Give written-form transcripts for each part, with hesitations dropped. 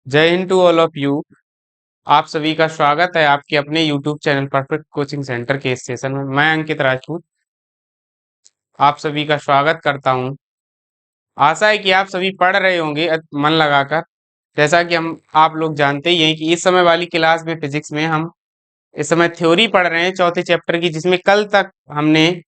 जय हिंद to all of you. आप सभी का स्वागत है आपके अपने YouTube channel perfect coaching centre के इस सेशन में। मैं अंकित राजपूत आप सभी का स्वागत करता हूं। आशा है कि आप सभी पढ़ रहे होंगे मन लगाकर। जैसा कि हम आप लोग जानते ही हैं कि इस समय वाली क्लास में फिजिक्स में हम इस समय थ्योरी पढ़ रहे हैं चौथे चैप्टर की, जिसमें कल तक हमने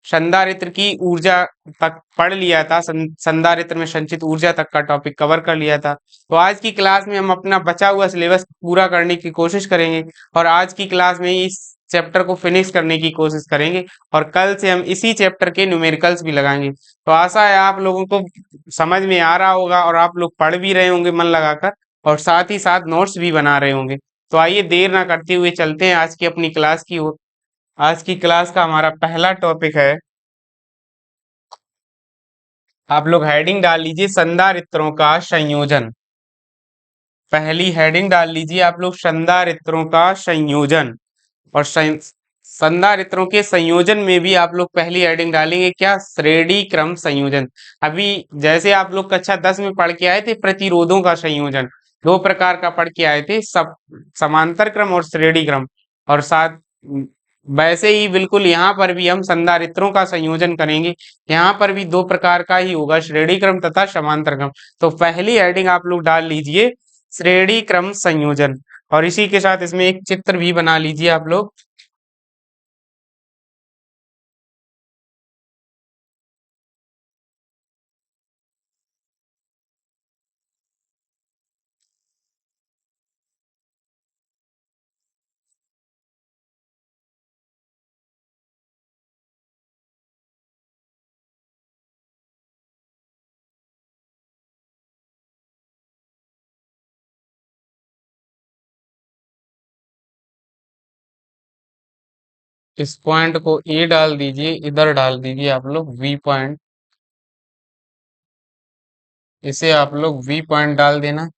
संधारित्र की ऊर्जा तक पढ़ लिया था। संधारित्र में संचित ऊर्जा तक का टॉपिक कवर कर लिया था। तो आज की क्लास में हम अपना बचा हुआ सिलेबस पूरा करने की कोशिश करेंगे और आज की क्लास में इस चैप्टर को फिनिश करने की कोशिश करेंगे और कल से हम इसी चैप्टर के न्यूमेरिकल्स भी लगाएंगे। तो आशा है आप लोगों को समझ में आ रहा होगा और आप लोग पढ़ भी रहे होंगे मन लगाकर और साथ ही साथ नोट्स भी बना रहे होंगे। तो आइए देर ना करते हुए चलते हैं आज की अपनी क्लास की ओर। आज की क्लास का हमारा पहला टॉपिक है, आप लोग हेडिंग डाल लीजिए संधारित्रों का संयोजन। पहली हेडिंग डाल लीजिए आप लोग संधारित्रों का संयोजन। और संधारित्रों के संयोजन में भी आप लोग पहली हेडिंग डालेंगे क्या, श्रेणी क्रम संयोजन। अभी जैसे आप लोग कक्षा 10 में पढ़ के आए थे प्रतिरोधों का संयोजन, दो प्रकार का पढ़ के आए थे, सब समांतर क्रम और श्रेणी क्रम। और साथ वैसे ही बिल्कुल यहाँ पर भी हम संधारित्रों का संयोजन करेंगे। यहाँ पर भी दो प्रकार का ही होगा, श्रेणी क्रम तथा समांतर क्रम। तो पहली हेडिंग आप लोग डाल लीजिए श्रेणी क्रम संयोजन और इसी के साथ इसमें एक चित्र भी बना लीजिए आप लोग। इस पॉइंट को ए डाल दीजिए, इधर डाल दीजिए आप लोग वी पॉइंट। इसे आप लोग वी पॉइंट डाल देना।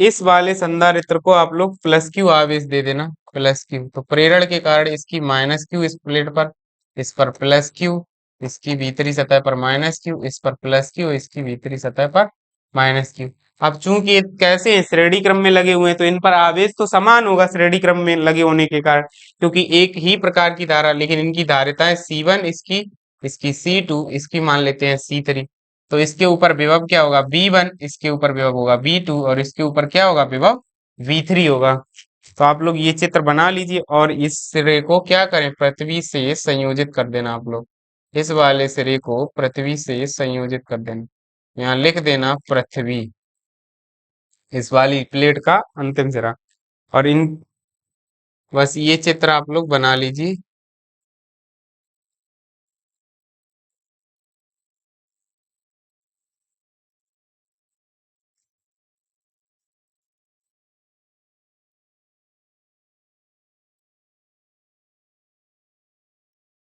इस वाले संधारित्र को आप लोग प्लस क्यू आवेश दे देना, प्लस क्यू। तो प्रेरण के कारण इसकी माइनस क्यू इस प्लेट पर, इस पर प्लस क्यू, इसकी भीतरी सतह पर माइनस क्यू, इस पर प्लस क्यू, इसकी भीतरी सतह पर माइनस क्यू। अब चूंकि ये कैसे हैं, श्रेणी क्रम में लगे हुए हैं तो इन पर आवेश तो समान होगा श्रेणी क्रम में लगे होने के कारण, क्योंकि एक ही प्रकार की धारा, लेकिन इनकी धारिताएं C1 इसकी, इसकी C2, इसकी मान लेते हैं C3। तो इसके ऊपर विभव क्या होगा V1, इसके ऊपर विभव होगा V2 और इसके ऊपर क्या होगा विभव V3 होगा। तो आप लोग ये चित्र बना लीजिए और इस सिरे को क्या करें, पृथ्वी से संयोजित कर देना। आप लोग इस वाले सिरे को पृथ्वी से संयोजित कर देना, यहाँ लिख देना पृथ्वी, इस वाली प्लेट का अंतिम सिरा। और इन बस ये चित्र आप लोग बना लीजिए।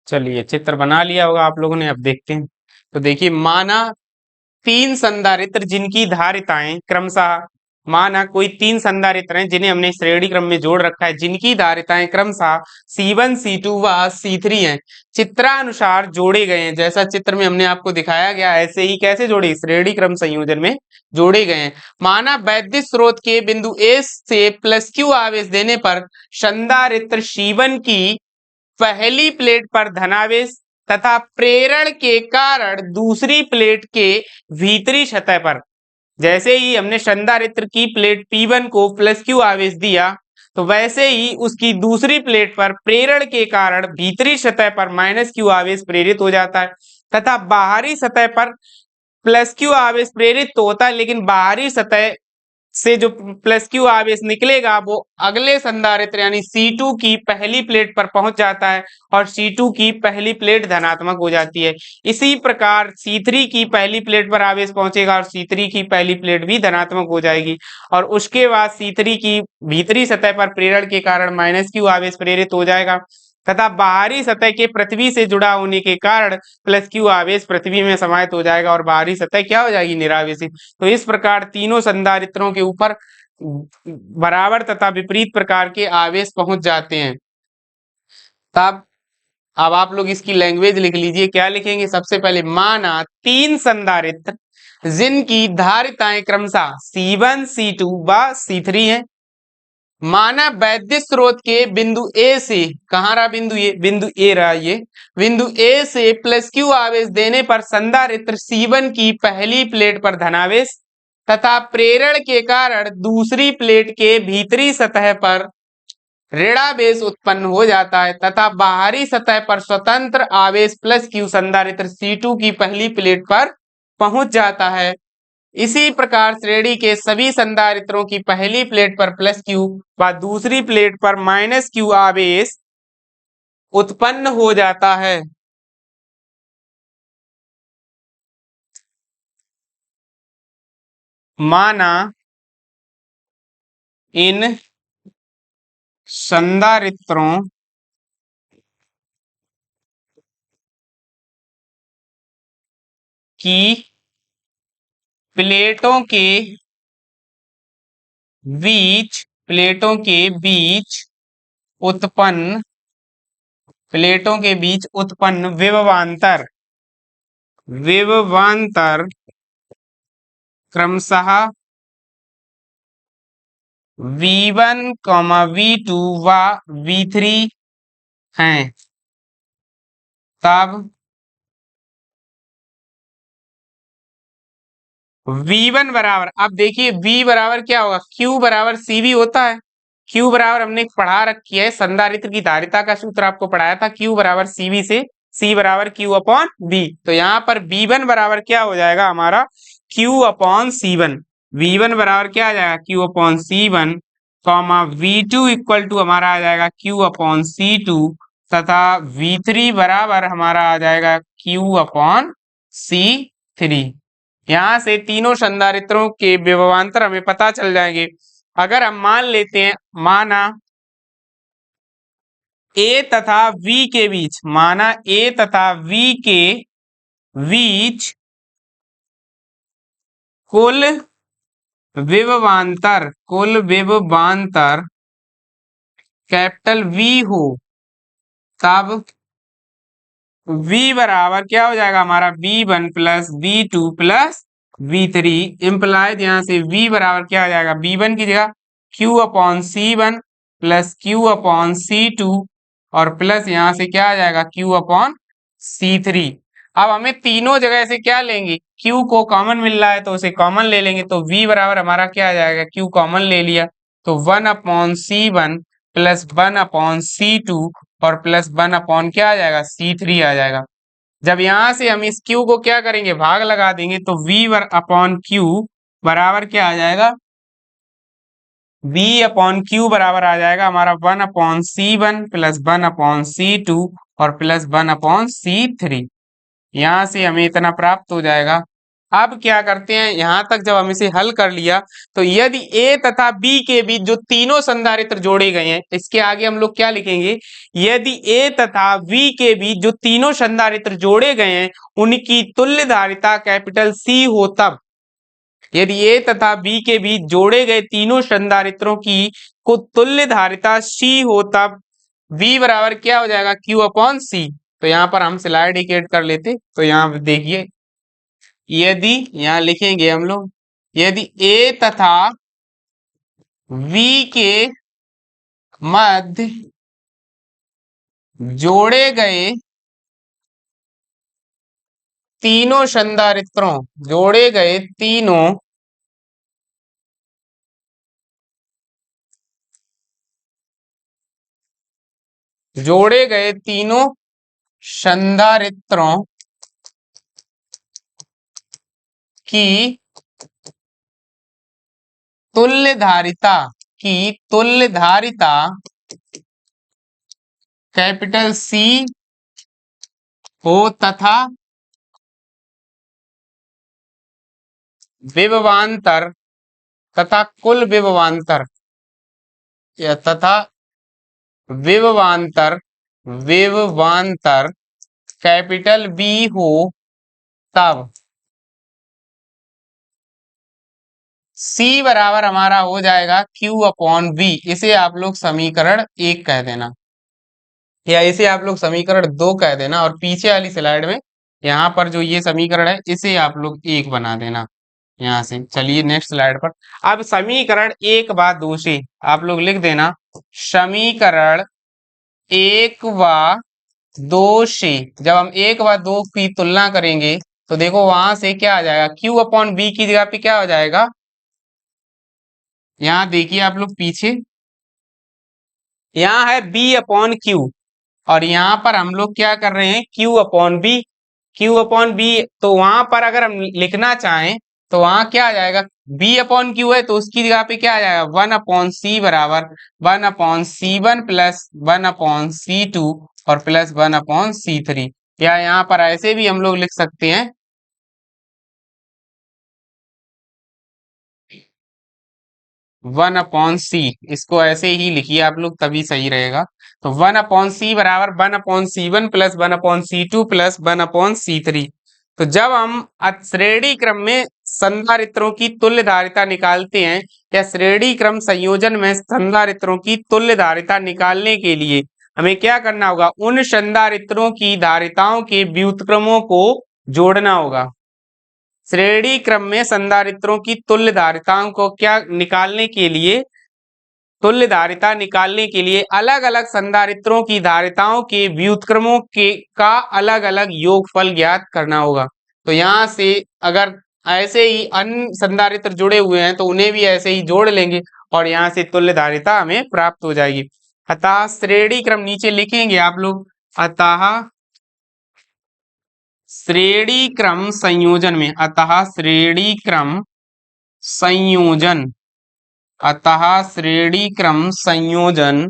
चलिए चित्र बना लिया होगा आप लोगों ने, अब देखते हैं। तो देखिए, माना तीन संधारित्र जिनकी धारिताएं क्रमशः, माना कोई तीन संधारित्र हैं जिन्हें हमने श्रेणी क्रम में जोड़ रखा है, जिनकी धारिताएं क्रमशः C1 C2 व C3 हैं, चित्रानुसार जोड़े गए हैं। जैसा चित्र में हमने आपको दिखाया गया ऐसे ही कैसे जोड़े, श्रेणी क्रम संयोजन में जोड़े गए हैं। माना वैद्युत स्रोत के बिंदु A से प्लस क्यू आवेश देने पर संधारित्र C1 की पहली प्लेट पर धनावेश तथा प्रेरण के कारण दूसरी प्लेट के भीतरी सतह पर, जैसे ही हमने संधारित्र की प्लेट P1 को प्लस क्यू आवेश दिया तो वैसे ही उसकी दूसरी प्लेट पर प्रेरण के कारण भीतरी सतह पर माइनस क्यू आवेश प्रेरित हो जाता है तथा बाहरी सतह पर प्लस क्यू आवेश प्रेरित तो होता है, लेकिन बाहरी सतह से जो प्लस क्यू आवेश निकलेगा वो अगले संधारित्र यानी C2 की पहली प्लेट पर पहुंच जाता है और C2 की पहली प्लेट धनात्मक हो जाती है। इसी प्रकार C3 की पहली प्लेट पर आवेश पहुंचेगा और C3 की पहली प्लेट भी धनात्मक हो जाएगी और उसके बाद C3 की भीतरी सतह पर प्रेरण के कारण माइनस क्यू आवेश प्रेरित हो जाएगा तथा बाहरी सतह के पृथ्वी से जुड़ा होने के कारण प्लस क्यू आवेश पृथ्वी में समाहित हो जाएगा और बाहरी सतह क्या हो जाएगी, निरावेशित। तो इस प्रकार तीनों संधारित्रों के ऊपर बराबर तथा विपरीत प्रकार के आवेश पहुंच जाते हैं। तब अब आप लोग इसकी लैंग्वेज लिख लीजिए, क्या लिखेंगे, सबसे पहले माना तीन संधारित्र, जिनकी धारिताएं क्रमशः C1 C2 व C3 है। माना वैद्युत स्रोत के बिंदु ए से, कहाँ रहा बिंदु ए, बिंदु ए रहा ये, बिंदु ए से प्लस क्यू आवेश देने पर संधारित्र C1 की पहली प्लेट पर धनावेश तथा प्रेरण के कारण दूसरी प्लेट के भीतरी सतह पर ऋणावेश उत्पन्न हो जाता है तथा बाहरी सतह पर स्वतंत्र आवेश प्लस क्यू संधारित्र C2 की पहली प्लेट पर पहुंच जाता है। इसी प्रकार श्रेणी के सभी संधारित्रों की पहली प्लेट पर प्लस क्यू व दूसरी प्लेट पर माइनस क्यू आवेश उत्पन्न हो जाता है। माना इन संधारित्रों की प्लेटों के बीच उत्पन्न विभवांतर क्रमशः V1, V2 व V3 हैं। तब V1 बराबर, अब देखिए V बराबर क्या होगा, Q बराबर CV होता है। Q बराबर हमने पढ़ा रखी है, संधारित्र की धारिता का सूत्र आपको पढ़ाया था, Q बराबर CV से C बराबर Q अपॉन B। तो यहाँ पर V1 बराबर क्या हो जाएगा हमारा, Q अपॉन C1। V1 बराबर क्या आ जाएगा, Q upon C1, comma V2 equal to हमारा आ जाएगा Q अपॉन C2 तथा V3 बराबर हमारा आ जाएगा Q अपॉन C3। यहां से तीनों संधारित्रों के विभवांतर हमें पता चल जाएंगे। अगर हम मान लेते हैं, माना A तथा V के बीच, माना A तथा V के बीच कुल विभवांतर कैपिटल V हो, तब V बराबर क्या हो जाएगा हमारा, V1 plus V2 plus V3। Implied यहाँ से V बराबर क्या हो जाएगा, V1 की जगह Q upon C1 plus Q upon C2 और प्लस यहाँ से क्या आ जाएगा, Q अपॉन C3। अब हमें तीनों जगह से क्या लेंगे, Q को कॉमन मिल रहा है तो उसे कॉमन ले लेंगे। तो V बराबर हमारा क्या आ जाएगा, Q कॉमन ले लिया तो 1 upon C1 plus 1 upon C2 और प्लस 1 अपॉन क्या आ जाएगा, C3 आ जाएगा। जब यहां से हम इस Q को क्या करेंगे, भाग लगा देंगे तो V अपॉन Q बराबर क्या आ जाएगा, V अपॉन Q बराबर आ जाएगा हमारा 1 upon C1 plus 1 upon C2 और प्लस 1 अपॉन C3। यहां से हमें इतना प्राप्त हो जाएगा। अब क्या करते हैं, यहां तक जब हम इसे हल कर लिया तो यदि A तथा B के बीच जो तीनों संधारित्र जोड़े गए हैं, इसके आगे हम लोग क्या लिखेंगे, यदि A तथा B के बीच जो तीनों संधारित्र जोड़े गए हैं उनकी तुल्य धारिता कैपिटल C हो, तब यदि A तथा B के बीच जोड़े गए तीनों संधारित्रों की को तुल्य धारिता C हो, तब V बराबर क्या हो जाएगा, Q अपॉन C। तो यहाँ पर हम स्लाइड इंडिकेट कर लेते, तो यहाँ देखिए यदि यहाँ लिखेंगे हम लोग, यदि A तथा V के मध्य जोड़े गए तीनों संधारित्रों, जोड़े गए तीनों संधारित्रों की तुल्य धारिता कैपिटल C हो तथा विभवांतर तथा कुल विभवांतर तथा विभवांतर कैपिटल B हो, तब C बराबर हमारा हो जाएगा Q अपॉन V। इसे आप लोग समीकरण 1 कह देना या इसे आप लोग समीकरण 2 कह देना और पीछे वाली स्लाइड में यहाँ पर जो ये समीकरण है इसे आप लोग 1 बना देना। यहाँ से। चलिए नेक्स्ट स्लाइड पर। अब समीकरण एक व दो से आप लोग लिख देना, समीकरण एक व दो से जब हम एक व दो की तुलना करेंगे तो देखो वहां से क्या आ जाएगा, Q अपॉन बी की जगह पे क्या हो जाएगा, यहाँ देखिए आप लोग पीछे, यहाँ है बी अपॉन क्यू और यहाँ पर हम लोग क्या कर रहे हैं, Q upon B. Q upon B, तो वहां पर अगर हम लिखना चाहें तो वहां क्या आ जाएगा, बी अपॉन क्यू है तो उसकी जगह पे क्या आ जाएगा, वन अपॉन सी बराबर one upon C one plus one upon C two और plus one upon C three. या यहाँ पर ऐसे भी हम लोग लिख सकते हैं, वन अपॉन सी, इसको ऐसे ही लिखिए आप लोग तभी सही रहेगा। तो वन अपॉन सी बराबर one upon C one plus one upon C two plus one upon C three. तो जब हम श्रेणी क्रम में संधारित्रों की तुल्य धारिता निकालते हैं या श्रेणी क्रम संयोजन में संधारित्रों की तुल्य धारिता निकालने के लिए हमें क्या करना होगा, उन संधारित्रों की धारिताओं के व्युत्क्रमों को जोड़ना होगा। श्रेणी क्रम में संधारित्रों की तुल्य धारिताओं को क्या निकालने के लिए, तुल्य धारिता निकालने के लिए अलग अलग संधारित्रों की धारिताओं के व्युत्क्रमों के का अलग अलग योगफल ज्ञात करना होगा। तो यहाँ से अगर ऐसे ही अन्य संधारित्र जुड़े हुए हैं तो उन्हें भी ऐसे ही जोड़ लेंगे और यहाँ से तुल्य धारिता हमें प्राप्त हो जाएगी। अतः श्रेणी क्रम नीचे लिखेंगे आप लोग, अतः श्रेणी क्रम संयोजन में, अतः श्रेणी क्रम संयोजन, अतः श्रेणी क्रम संयोजन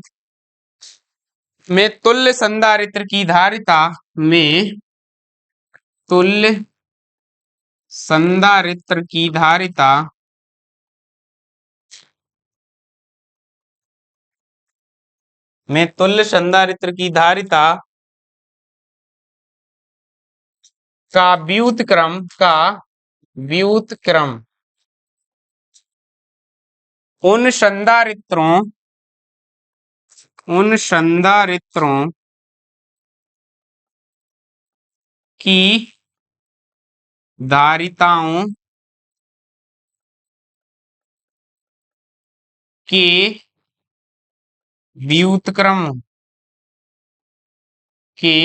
में तुल्य संधारित्र की धारिता में, तुल्य संधारित्र की धारिता में, तुल्य संधारित्र की धारिता का व्युत्क्रम, का व्युत्क्रम उन संधारित्रों, उन संधारित्रों की धारिताओं के व्युत्क्रम के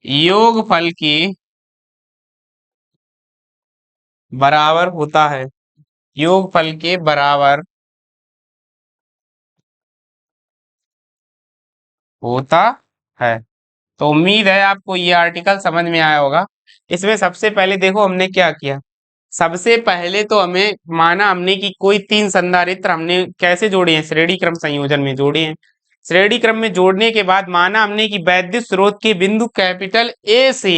योगफल के बराबर होता है, योगफल के बराबर होता है। तो उम्मीद है आपको ये आर्टिकल समझ में आया होगा। इसमें सबसे पहले देखो हमने क्या किया, सबसे पहले तो हमें माना हमने कि कोई तीन संधारित्र हमने कैसे जोड़े हैं, श्रेणी क्रम संयोजन में जोड़े हैं। श्रेणी क्रम में जोड़ने के बाद माना हमने कि वैद्युत स्रोत के बिंदु कैपिटल ए से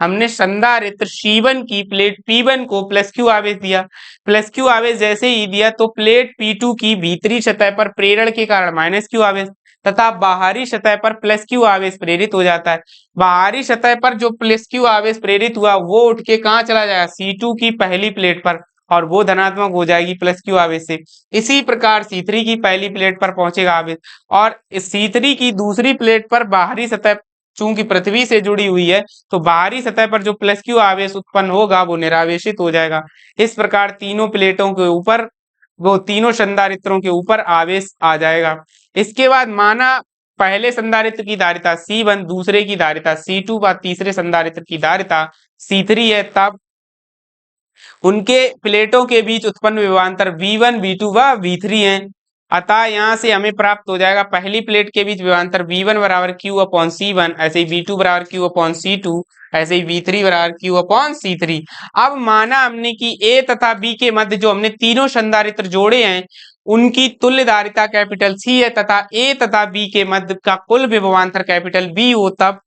हमने संधारित्र C1 की प्लेट P1 को प्लस क्यू आवेश दिया। प्लस क्यू आवेश जैसे ही दिया तो प्लेट P2 की भीतरी सतह पर प्रेरण के कारण माइनस क्यू आवेश तथा बाहरी सतह पर प्लस क्यू आवेश प्रेरित हो जाता है। बाहरी सतह पर जो प्लस क्यू आवेश प्रेरित हुआ वो उठ के कहाँ चला जाएगा, C2 की पहली प्लेट पर, और वो धनात्मक हो जाएगी प्लस क्यू आवेश से। इसी प्रकार C3 की पहली प्लेट पर पहुंचेगा आवेश और C3 की दूसरी प्लेट पर बाहरी सतह चूंकि पृथ्वी से जुड़ी हुई है तो बाहरी सतह पर जो प्लस क्यू आवेश उत्पन्न होगा वो निरावेशित हो जाएगा। इस प्रकार तीनों प्लेटों के ऊपर, वो तीनों संधारित्रों के ऊपर आवेश आ जाएगा। इसके बाद माना पहले संधारित्र की धारिता C1, दूसरे की धारिता C2 व तीसरे संधारित्र की धारिता C3 है, तब उनके प्लेटों के बीच उत्पन्न विभवांतर V1, V2 व V3 है। अतः यहाँ से हमें प्राप्त हो जाएगा पहली प्लेट के बीच विभवांतर V1 बराबर Q अपॉन C1, ऐसे ही V2 बराबर Q अपॉन C2, ऐसे ही V3 बराबर Q अपॉन C3। अब माना हमने कि A तथा B के मध्य जो हमने तीनों संधारित्र जोड़े हैं उनकी तुल्य धारिता कैपिटल C है तथा A तथा B के मध्य का कुल विभवांतर कैपिटल B हो, तब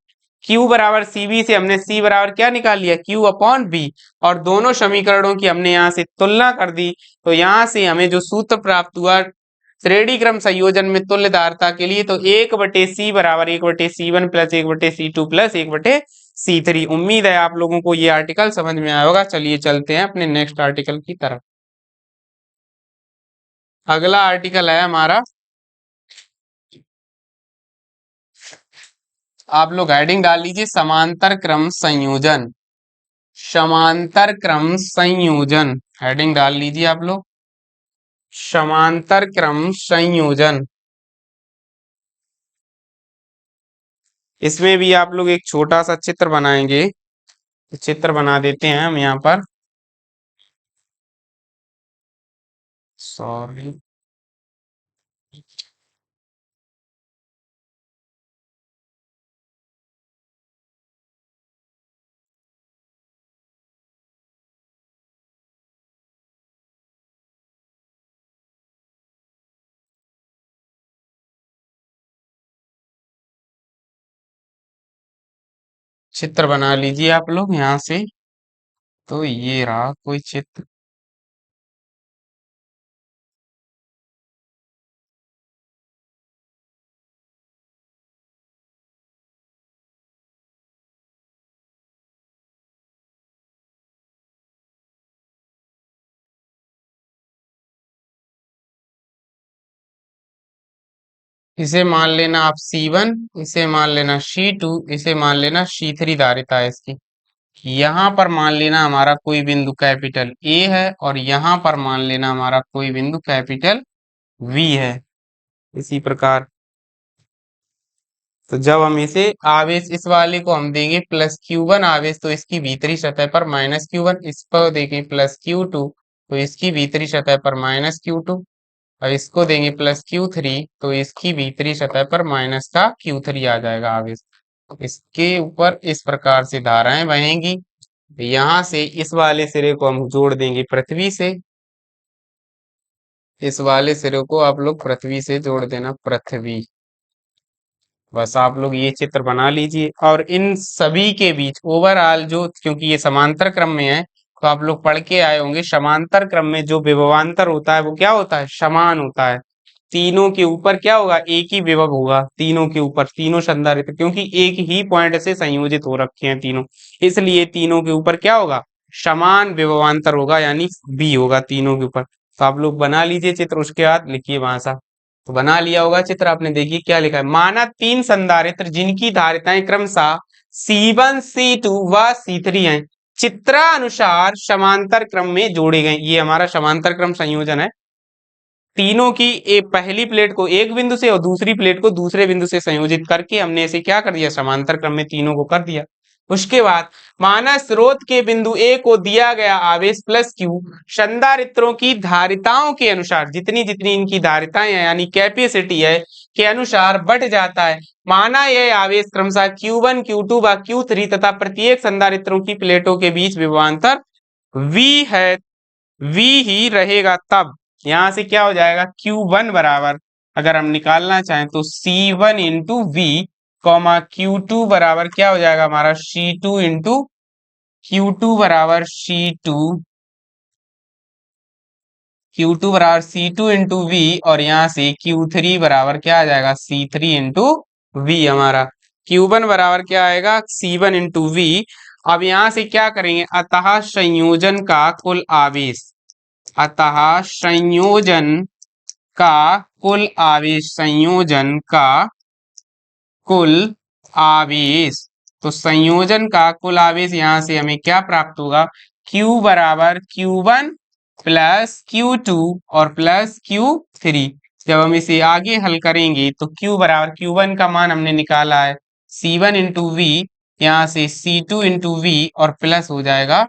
Q बराबर CV से हमने C बराबर क्या निकाल लिया, Q अपॉन B, और दोनों समीकरणों की हमने यहाँ से तुलना कर दी। तो यहाँ से हमें जो सूत्र प्राप्त हुआ श्रेणी क्रम संयोजन में तुल्य धारिता के लिए, तो 1/C बराबर 1/C1 plus 1/C2 plus 1/C3। उम्मीद है आप लोगों को ये आर्टिकल समझ में आया होगा। चलिए चलते हैं अपने नेक्स्ट आर्टिकल की तरफ। अगला आर्टिकल है हमारा, आप लोग हेडिंग डाल लीजिए समांतर क्रम संयोजन। समांतर क्रम संयोजन, हेडिंग डाल लीजिए आप लोग, समांतर क्रम संयोजन। इसमें भी आप लोग एक छोटा सा चित्र बनाएंगे, चित्र बना देते हैं हम यहाँ पर, सॉरी, चित्र बना लीजिए आप लोग यहाँ से। तो ये रहा कोई चित्र। इसे मान लेना आप C1, इसे मान लेना C2, इसे मान लेना C3 धारिता है इसकी। यहाँ पर मान लेना हमारा कोई बिंदु कैपिटल A है और यहाँ पर मान लेना हमारा कोई बिंदु कैपिटल V है। इसी प्रकार तो जब हम इसे आवेश, इस वाले को हम देंगे प्लस Q1 आवेश, तो इसकी भीतरी सतह पर माइनस Q1, इस पर देंगे प्लस Q2, तो इसकी भीतरी सतह पर माइनस Q2, और इसको देंगे प्लस Q3, तो इसकी भीतरी सतह पर माइनस का Q3 आ जाएगा आवेश। इसके ऊपर इस प्रकार से धाराएं बहेंगी। यहाँ से इस वाले सिरे को हम जोड़ देंगे पृथ्वी से, इस वाले सिरे को आप लोग पृथ्वी से जोड़ देना, पृथ्वी। बस आप लोग ये चित्र बना लीजिए, और इन सभी के बीच ओवरऑल जो, क्योंकि ये समांतर क्रम में है, तो आप लोग पढ़ के आए होंगे समांतर क्रम में जो विभवांतर होता है वो क्या होता है, समान होता है। तीनों के ऊपर क्या होगा, एक ही विभव होगा, तीनों के ऊपर, तीनों संधारित्र, क्योंकि एक ही पॉइंट से संयोजित हो रखे हैं तीनों, इसलिए तीनों के ऊपर क्या होगा, समान विभवांतर होगा, यानी बी होगा तीनों के ऊपर। तो आप लोग बना लीजिए चित्र, उसके बाद लिखिए वहां सा। तो बना लिया होगा चित्र आपने, देखिए क्या लिखा है, माना तीन संधारित्र जिनकी धारिताएं क्रमशः C1, C2 व C3 हैं, चित्रानुसार समांतर क्रम में जोड़े गए। ये हमारा समांतर क्रम संयोजन है। तीनों की एक पहली प्लेट को एक बिंदु से और दूसरी प्लेट को दूसरे बिंदु से संयोजित करके हमने इसे क्या कर दिया, समांतर क्रम में तीनों को कर दिया। उसके बाद माना स्रोत के बिंदु ए को दिया गया आवेश प्लस Q संधारित्रों की धारिताओं के अनुसार, जितनी जितनी इनकी धारिताएं हैं यानी कैपेसिटी है के अनुसार बढ़ जाता है। माना यह आवेश क्रमशः Q1, Q2 व Q3 तथा प्रत्येक संधारित्रों की प्लेटों के बीच विभवांतर V है, V ही रहेगा। तब यहां से क्या हो जाएगा, Q1 बराबर, अगर हम निकालना चाहें तो C1 into we, comma Q2 बराबर क्या हो जाएगा हमारा C2 इंटू, Q2 बराबर C2, Q2 बराबर C2 इंटू वी, और यहाँ से Q3 बराबर क्या आ जाएगा, C3 इंटू वी। हमारा Q1 बराबर क्या आएगा, C1 इंटू वी। अब यहाँ से क्या करेंगे, अतः संयोजन का कुल आवेश, अतः संयोजन का कुल आवेश, संयोजन का कुल आवेश, तो संयोजन का कुल आवेश यहाँ से हमें क्या प्राप्त होगा, Q बराबर Q1 प्लस Q2 और प्लस Q3। जब हम इसे आगे हल करेंगे तो Q बराबर, Q1 का मान हमने निकाला है C1 इंटू वी, यहाँ से C2 इंटू वी और प्लस हो जाएगा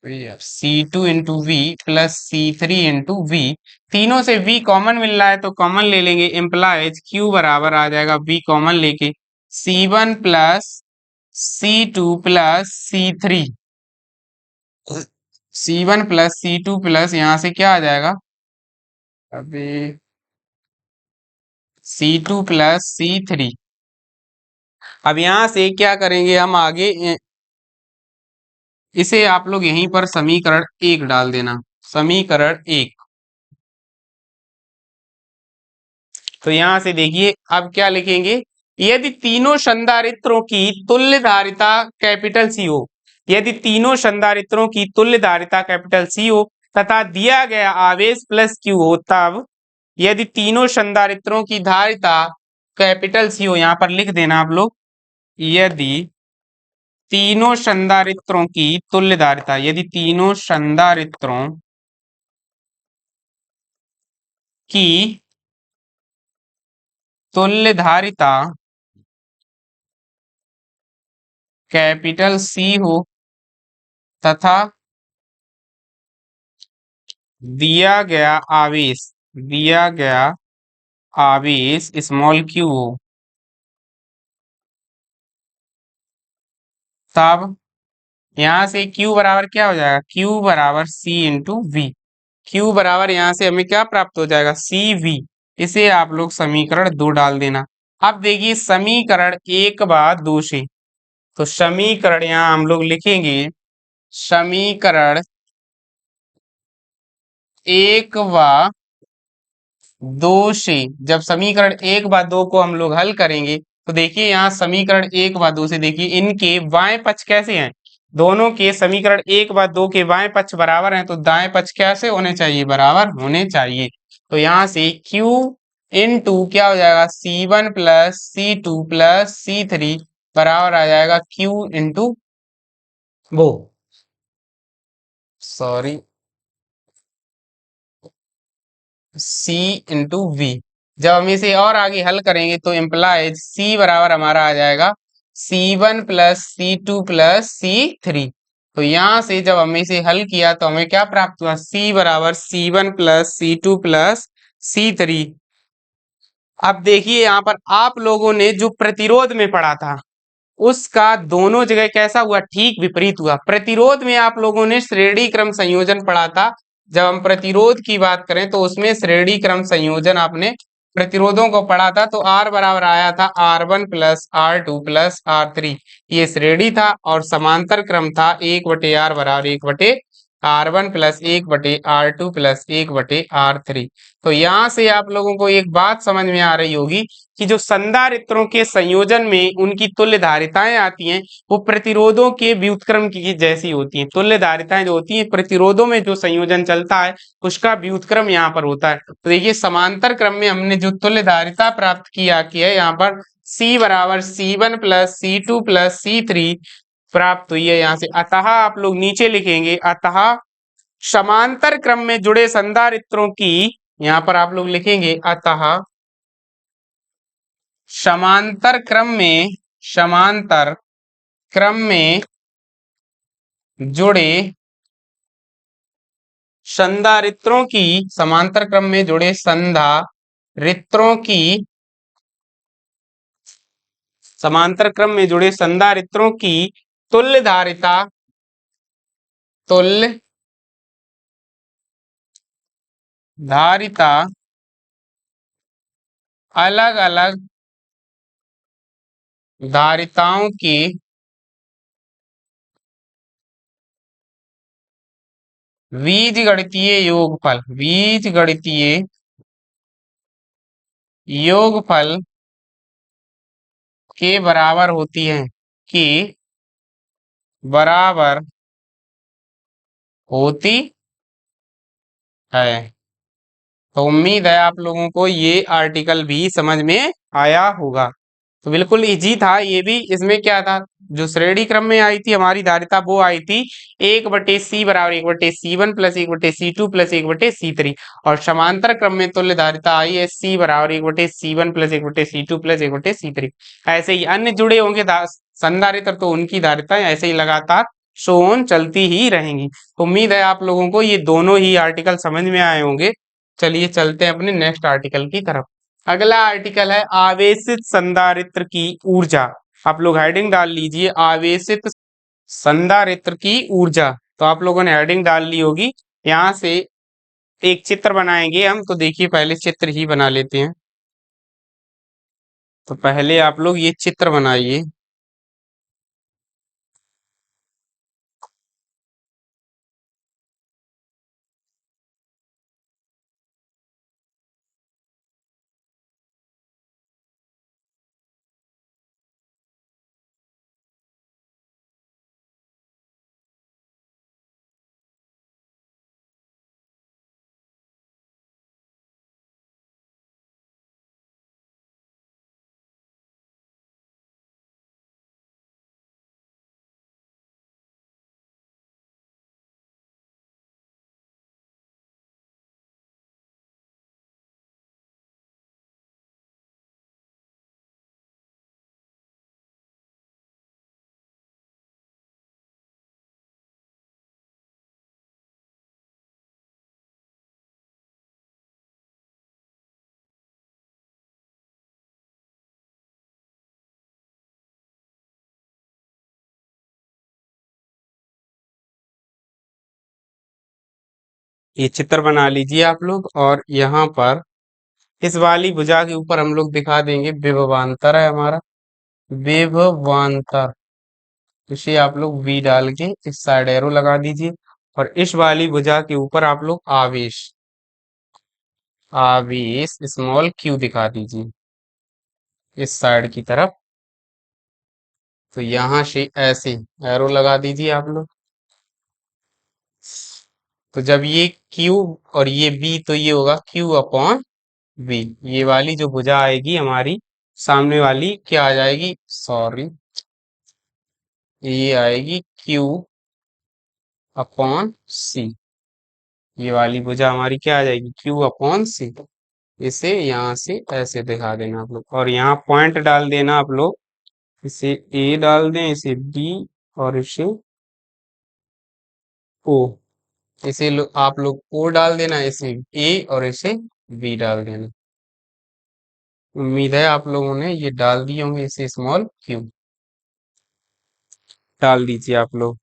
C2 into V plus C3 into V. तीनों से V कॉमन मिल रहा है तो कॉमन ले लेंगे, इम्प्लाइज Q बराबर आ जाएगा V कॉमन लेके C1 plus C2 plus C3, C1 plus C2 plus यहाँ से क्या आ जाएगा, अभी C2 प्लस C3। अब यहाँ से क्या करेंगे हम आगे, इसे आप लोग यहीं पर समीकरण 1 डाल देना, समीकरण 1। तो यहां से देखिए अब क्या लिखेंगे, यदि तीनों संधारित्रों की तुल्य धारिता कैपिटल सी हो, यदि तीनों संधारित्रों की तुल्य धारिता कैपिटल सी हो तथा दिया गया आवेश प्लस Q हो, तब यदि तीनों संधारित्रों की धारिता कैपिटल सी हो, यहां पर लिख देना आप लोग, यदि तीनों संधारित्रों की तुल्य धारिता, यदि तीनों संधारित्रों की तुल्य धारिता कैपिटल सी हो तथा दिया गया आवेश, दिया गया आवेश स्मॉल क्यू हो, तब यहां से Q बराबर क्या हो जाएगा, Q बराबर C इंटू वी। Q बराबर यहां से हमें क्या प्राप्त हो जाएगा, CV। इसे आप लोग समीकरण 2 डाल देना। अब देखिए समीकरण 1 व 2 से, तो समीकरण यहां हम लोग लिखेंगे, समीकरण 1 व 2 से जब समीकरण 1 व 2 को हम लोग हल करेंगे, तो देखिए यहाँ समीकरण 1 व 2 से देखिए इनके बाएं पक्ष कैसे हैं, दोनों के समीकरण 1 व 2 के बाएं पक्ष बराबर हैं, तो दाएं पक्ष कैसे होने चाहिए, बराबर होने चाहिए। तो यहाँ से Q इंटू क्या हो जाएगा, C1 plus C2 plus C3 बराबर आ जाएगा Q इंटू वो, सॉरी, C इंटू वी। जब हम इसे और आगे हल करेंगे तो इम्प्लाइज C बराबर हमारा आ जाएगा C1 plus C2 plus C3। तो यहाँ से जब हमने इसे हल किया तो हमें क्या प्राप्त हुआ, C बराबर C1 plus C2 plus C3। अब देखिए यहाँ पर आप लोगों ने जो प्रतिरोध में पढ़ा था उसका दोनों जगह कैसा हुआ, ठीक विपरीत हुआ। प्रतिरोध में आप लोगों ने श्रेणी क्रम संयोजन पढ़ा था, जब हम प्रतिरोध की बात करें तो उसमें श्रेणी क्रम संयोजन आपने प्रतिरोधों को पढ़ा था, तो R बराबर आया था R1 plus R2 plus R3। ये श्रेणी था और समांतर क्रम था 1/R बराबर 1/R1 plus 1/R2 plus 1/R3। तो यहाँ से आप लोगों को एक बात समझ में आ रही होगी कि जो संधारित्रों के संयोजन में उनकी तुल्य धारिताएं आती हैं वो प्रतिरोधों के व्युत्क्रम की जैसी होती हैं। तुल्य धारिताएं जो होती हैं प्रतिरोधों में जो संयोजन चलता है उसका व्युत्क्रम यहाँ पर होता है। तो देखिए समांतर क्रम में हमने जो तुल्य धारिता प्राप्त किया की है, यहाँ पर C बराबर C1 plus C2 plus C3 प्राप्त हुई है यहाँ से। अतः आप लोग नीचे लिखेंगे, अतः समांतर क्रम में जुड़े संधारित्रों की, यहाँ पर आप लोग लिखेंगे अतः समांतर क्रम में, समांतर क्रम में जुड़े संधारित्रों की, समांतर क्रम में जुड़े संधारित्रों की, समांतर क्रम में जुड़े संधारित्रों की तुल्य धारिता, तुल्य धारिता अलग अलग धारिताओं के बीजगणितीय योगफल, बीजगणितीय योगफल के बराबर होती है, कि बराबर होती है। तो उम्मीद है आप लोगों को ये आर्टिकल भी समझ में आया होगा। तो बिल्कुल इजी था ये भी। इसमें क्या था, जो श्रेणी क्रम में आई थी हमारी धारिता वो आई थी 1/C बराबर 1/C1 plus 1/C2 plus 1/C3, और समांतर क्रम में तुल्य धारिता आई है C बराबर 1/C1 plus 1/C2 plus 1/C3। ऐसे ही अन्य जुड़े होंगे संधारित्र, तो उनकी धारिताएं ऐसे ही लगातार शो ऑन चलती ही रहेंगी। उम्मीद है आप लोगों को ये दोनों ही आर्टिकल समझ में आए होंगे। चलिए चलते हैं अपने नेक्स्ट आर्टिकल की तरफ। अगला आर्टिकल है आवेशित संधारित्र की ऊर्जा। आप लोग हेडिंग डाल लीजिए, आवेशित संधारित्र की ऊर्जा। तो आप लोगों ने हेडिंग डाल ली होगी। यहाँ से एक चित्र बनाएंगे हम, तो देखिए पहले चित्र ही बना लेते हैं। तो पहले आप लोग ये चित्र बनाइए। ये चित्र बना लीजिए आप लोग, और यहाँ पर इस वाली भुजा के ऊपर हम लोग दिखा देंगे विभवांतर है हमारा, विभवांतर। इसे आप लोग वी डाल के इस साइड एरो लगा दीजिए, और इस वाली भुजा के ऊपर आप लोग आवेश, आवेश स्मॉल क्यू दिखा दीजिए इस साइड की तरफ। तो यहाँ से ऐसे एरो लगा दीजिए आप लोग। तो जब ये Q और ये V, तो ये होगा Q अपॉन V। ये वाली जो भुजा आएगी हमारी सामने वाली क्या आ जाएगी, सॉरी, ये आएगी Q अपॉन C। ये वाली भुजा हमारी क्या आ जाएगी, Q अपॉन C। इसे यहाँ से ऐसे दिखा देना आप लोग, और यहाँ पॉइंट डाल देना आप लोग। इसे A डाल दें, इसे B, और इसे O। इसे आप लोग O डाल देना, इसे A, और इसे B डाल देना। उम्मीद है आप लोगों ने ये डाल दिए होंगे, इसे स्मॉल क्यू डाल दीजिए आप लोग।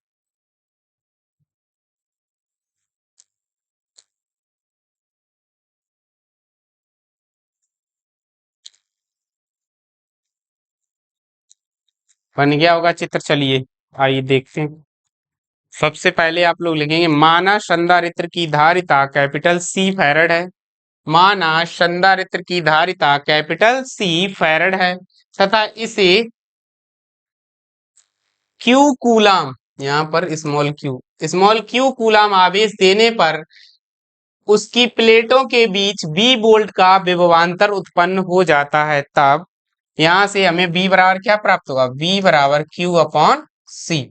बन गया होगा चित्र, चलिए आइए देखते हैं। सबसे पहले आप लोग लिखेंगे, माना संधारित्र की धारिता कैपिटल C फैरड है। माना संधारित्र की धारिता कैपिटल C फैरड है, तथा इसे क्यू कूलाम, यहाँ पर स्मॉल क्यू कूलाम आवेश देने पर उसकी प्लेटों के बीच B वोल्ट का विभवांतर उत्पन्न हो जाता है। तब यहां से हमें V बराबर क्या प्राप्त होगा, V बराबर Q अपॉन C।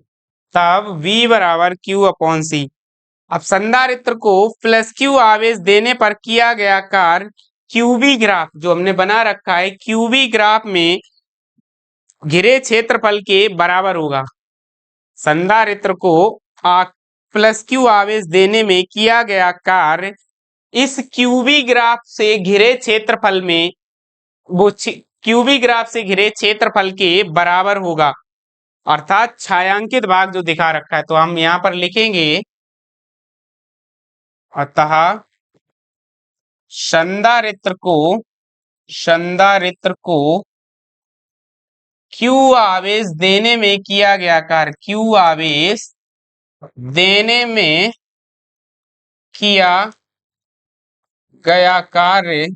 तब V बराबर Q अपॉन C। अब संधारित्र को प्लस Q आवेश देने पर किया गया कार्य क्यूबी ग्राफ जो हमने बना रखा है, क्यूबी ग्राफ में घिरे क्षेत्रफल के बराबर होगा। संधारित्र को प्लस Q आवेश देने में किया गया कार्य इस क्यूबी ग्राफ से घिरे क्षेत्रफल में, वो क्यूबी ग्राफ से घिरे क्षेत्रफल के बराबर होगा। अर्थात छायांकित भाग जो दिखा रखा है, तो हम यहां पर लिखेंगे, अतः संधारित्र को क्यू आवेश देने में किया गया कार्य, क्यू आवेश देने में किया गया कार्य,